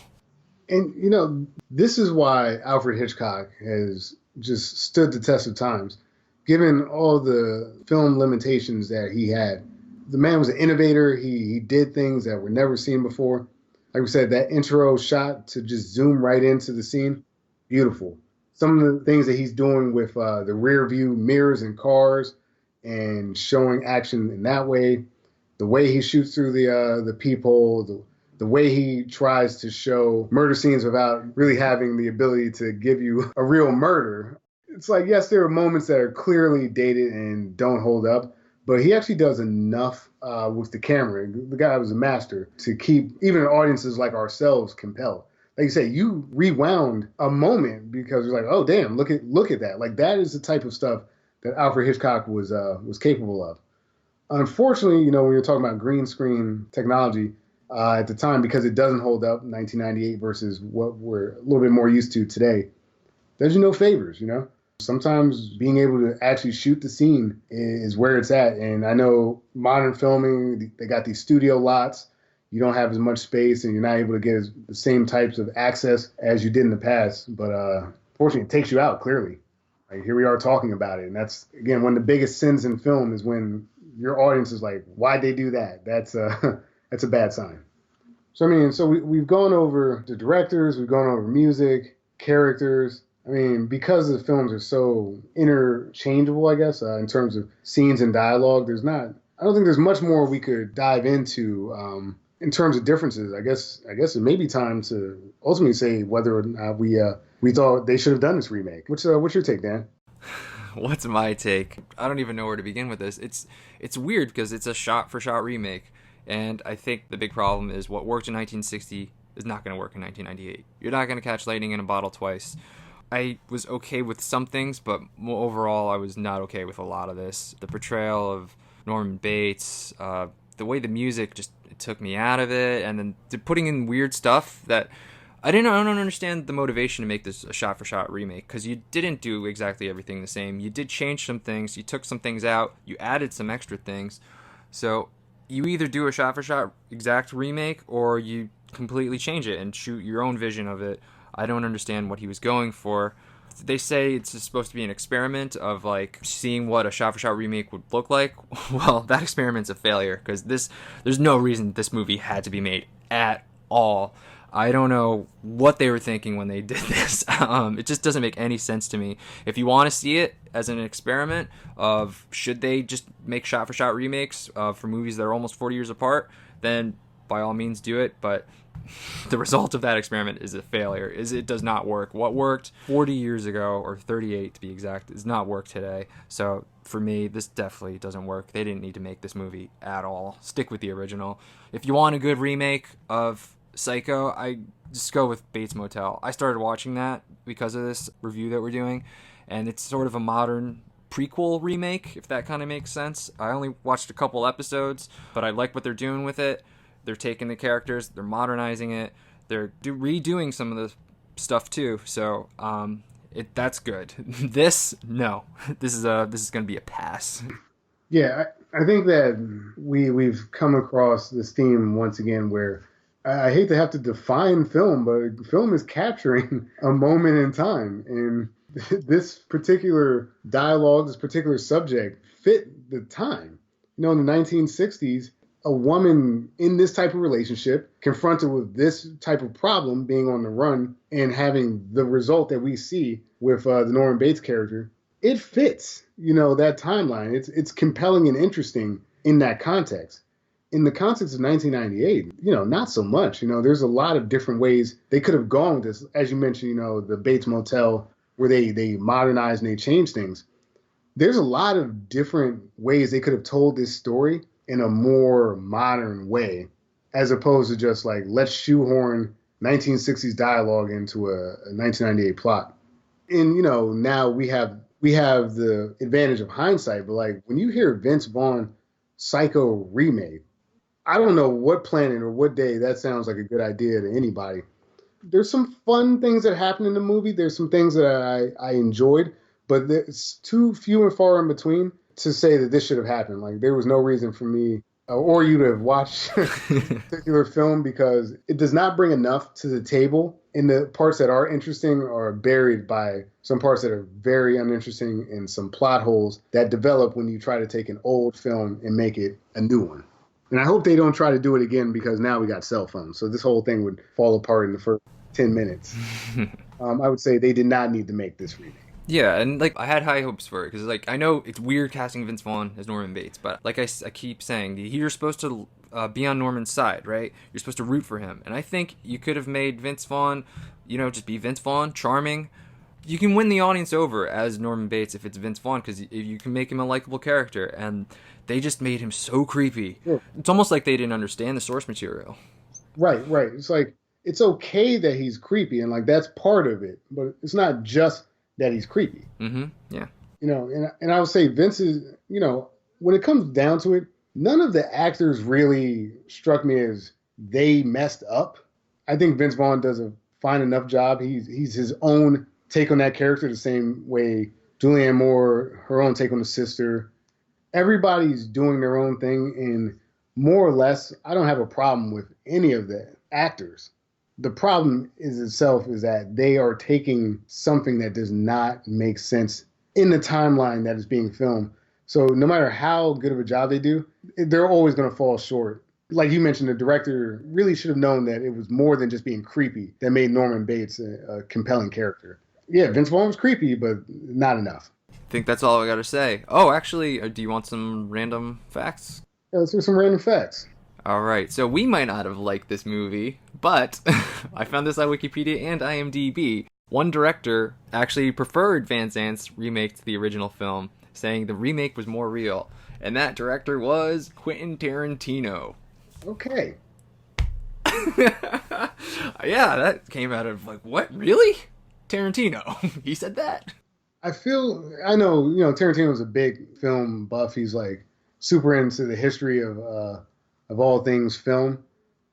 S2: And this is why Alfred Hitchcock has just stood the test of times, given all the film limitations that he had. The man was an innovator. He did things that were never seen before. Like we said, that intro shot to just zoom right into the scene, beautiful. Some of the things that he's doing with the rear view mirrors and cars and showing action in that way, the way he shoots through the peephole, the way he tries to show murder scenes without really having the ability to give you a real murder. It's like, yes, there are moments that are clearly dated and don't hold up, but he actually does enough with the camera. The guy was a master to keep even audiences like ourselves compelled. Like you say, you rewound a moment because you're like, oh damn, look at that. Like that is the type of stuff that Alfred Hitchcock was capable of. Unfortunately, when you're talking about green screen technology at the time, because it doesn't hold up 1998 versus what we're a little bit more used to today, there's no favors. Sometimes being able to actually shoot the scene is where it's at. And I know modern filming, they got these studio lots. You don't have as much space and you're not able to get the same types of access as you did in the past. But fortunately, it takes you out clearly. Like, here we are talking about it. And that's, again, one of the biggest sins in film is when your audience is like, why'd they do that? That's a bad sign. So, we've gone over the directors, we've gone over music, characters. Because the films are so interchangeable, I guess, in terms of scenes and dialogue, I don't think there's much more we could dive into in terms of differences. I guess it may be time to ultimately say whether or not we thought they should have done this remake. What's your take, Dan?
S3: What's my take? I don't even know where to begin with this. It's weird because it's a shot-for-shot remake, and I think the big problem is what worked in 1960 is not going to work in 1998. You're not going to catch lightning in a bottle twice. I was okay with some things, but overall I was not okay with a lot of this. The portrayal of Norman Bates, the way the music just took me out of it, and then putting in weird stuff that I don't understand the motivation to make this a shot-for-shot remake, because you didn't do exactly everything the same. You did change some things, you took some things out, you added some extra things. So you either do a shot-for-shot exact remake, or you completely change it and shoot your own vision of it. I don't understand what he was going for. They say it's supposed to be an experiment of like seeing what a shot-for-shot remake would look like. Well, that experiment's a failure because there's no reason this movie had to be made at all. I don't know what they were thinking when they did this. It just doesn't make any sense to me. If you want to see it as an experiment of should they just make shot-for-shot remakes for movies that are almost 40 years apart, then by all means do it. But the result of that experiment is a failure. It does not work. What worked 40 years ago, or 38 to be exact, does not work today. So for me, this definitely doesn't work. They didn't need to make this movie at all. Stick with the original. If you want a good remake of Psycho, I just go with Bates Motel. I started watching that because of this review that we're doing, and it's sort of a modern prequel remake, if that kind of makes sense. I only watched a couple episodes, but I like what they're doing with it. They're taking the characters, they're modernizing it, they're redoing some of the stuff too. So that's good. No, this is going to be a pass.
S2: Yeah, I think that we've come across this theme once again where I hate to have to define film, but film is capturing a moment in time, and this particular dialogue, this particular subject fit the time. In the 1960s. A woman in this type of relationship confronted with this type of problem, being on the run and having the result that we see with the Norman Bates character, it fits, that timeline. It's compelling and interesting in that context. In the context of 1998, not so much. There's a lot of different ways they could have gone with this. As you mentioned, the Bates Motel, where they modernized and they changed things. There's a lot of different ways they could have told this story in a more modern way, as opposed to just like, let's shoehorn 1960s dialogue into a 1998 plot. And now we have the advantage of hindsight, but like when you hear Vince Vaughn Psycho remake, I don't know what planet or what day that sounds like a good idea to anybody. There's some fun things that happen in the movie. There's some things that I enjoyed, but it's too few and far in between to say that this should have happened. Like there was no reason for me or you to have watched this particular film because it does not bring enough to the table. And the parts that are interesting are buried by some parts that are very uninteresting and some plot holes that develop when you try to take an old film and make it a new one. And I hope they don't try to do it again because now we got cell phones. So this whole thing would fall apart in the first 10 minutes. I would say they did not need to make this remake.
S3: Yeah, and like I had high hopes for it because like I know it's weird casting Vince Vaughn as Norman Bates, but like I keep saying, you're supposed to be on Norman's side, right? You're supposed to root for him, and I think you could have made Vince Vaughn, just be Vince Vaughn, charming. You can win the audience over as Norman Bates if it's Vince Vaughn because you can make him a likable character, and they just made him so creepy. Yeah. It's almost like they didn't understand the source material.
S2: Right. It's like it's okay that he's creepy, and like that's part of it, but it's not just that he's creepy.
S3: Mm-hmm. Yeah.
S2: And I would say Vince is, when it comes down to it, none of the actors really struck me as they messed up. I think Vince Vaughn does a fine enough job. He's his own take on that character the same way Julianne Moore, her own take on the sister. Everybody's doing their own thing, and more or less, I don't have a problem with any of the actors. The problem is that they are taking something that does not make sense in the timeline that is being filmed. So no matter how good of a job they do, they're always going to fall short. Like you mentioned, the director really should have known that it was more than just being creepy that made Norman Bates a compelling character. Yeah, Vince Vaughn was creepy, but not enough.
S3: I think that's all I got to say. Oh, actually, do you want some random facts?
S2: Yeah, let's do some random facts.
S3: All right, so we might not have liked this movie, but I found this on Wikipedia and IMDb. One director actually preferred Van Zant's remake to the original film, saying the remake was more real, and that director was Quentin Tarantino.
S2: Okay.
S3: Yeah, that came out of like, what, really? Tarantino, he said that?
S2: I know, Tarantino's a big film buff. He's like super into the history of all things film.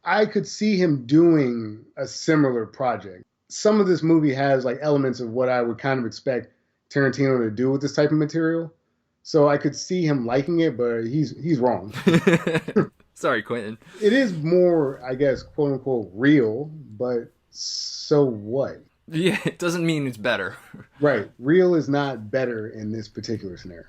S2: I could see him doing a similar project. Some of this movie has like elements of what I would kind of expect Tarantino to do with this type of material. So I could see him liking it, but he's wrong.
S3: Sorry, Quentin.
S2: It is more, I guess, quote unquote, real, but so what?
S3: Yeah, it doesn't mean it's better.
S2: Right. Real is not better in this particular scenario.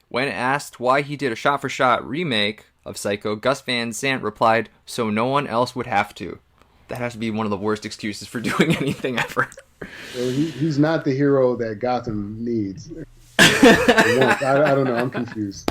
S3: When asked why he did a shot-for-shot remake of Psycho, Gus Van Sant replied, "So no one else would have to." That has to be one of the worst excuses for doing anything ever.
S2: Well, he's not the hero that Gotham needs. I don't know. I'm confused.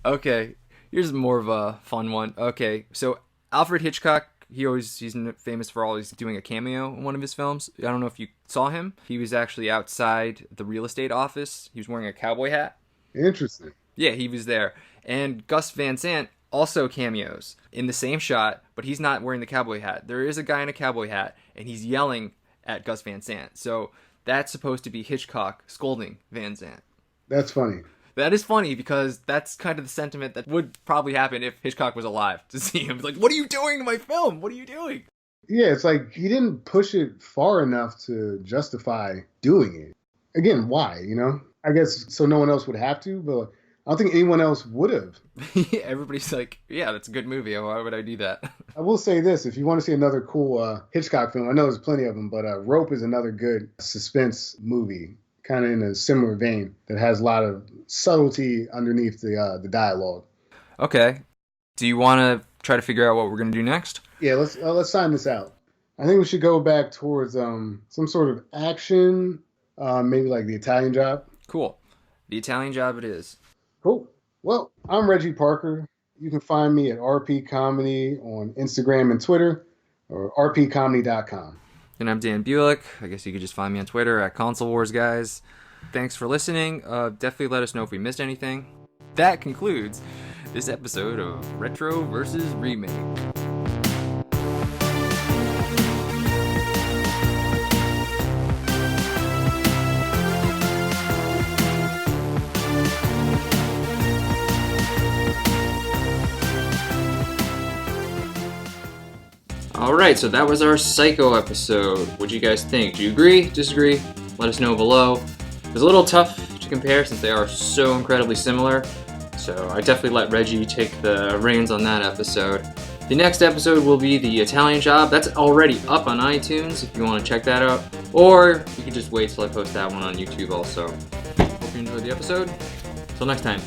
S3: Okay, here's more of a fun one. Okay, so Alfred Hitchcock, he's famous for always doing a cameo in one of his films. I don't know if you saw him. He was actually outside the real estate office. He was wearing a cowboy hat.
S2: Interesting.
S3: Yeah, he was there. And Gus Van Sant also cameos in the same shot, but he's not wearing the cowboy hat. There is a guy in a cowboy hat, and he's yelling at Gus Van Sant. So that's supposed to be Hitchcock scolding Van Sant.
S2: That's funny.
S3: That is funny because that's kind of the sentiment that would probably happen if Hitchcock was alive to see him. Like, what are you doing to my film? What are you doing?
S2: Yeah, it's like he didn't push it far enough to justify doing it. Again, why, I guess so no one else would have to, but I don't think anyone else would have.
S3: Yeah, everybody's like, yeah, that's a good movie. Why would I do that?
S2: I will say this. If you want to see another cool Hitchcock film, I know there's plenty of them, but Rope is another good suspense movie, kind of in a similar vein, that has a lot of subtlety underneath the dialogue. Okay.
S3: Do you want to try to figure out what we're going to do next?
S2: Yeah, let's sign this out. I think we should go back towards some sort of action, maybe like The Italian Job.
S3: Cool. The Italian Job it is.
S2: Cool. Well, I'm Reggie Parker. You can find me at RP Comedy on Instagram and Twitter, or rpcomedy.com.
S3: And I'm Dan Bulick. I guess you could just find me on Twitter at Console Wars Guys. Thanks for listening. Definitely let us know if we missed anything. That concludes this episode of Retro vs. Remake.
S1: Alright, so that was our Psycho episode. What do you guys think? Do you agree? Disagree? Let us know below. It was a little tough to compare since they are so incredibly similar. So I definitely let Reggie take the reins on that episode. The next episode will be the Italian Job. That's already up on iTunes if you want to check that out. Or you can just wait till I post that one on YouTube also. Hope you enjoyed the episode. Till next time.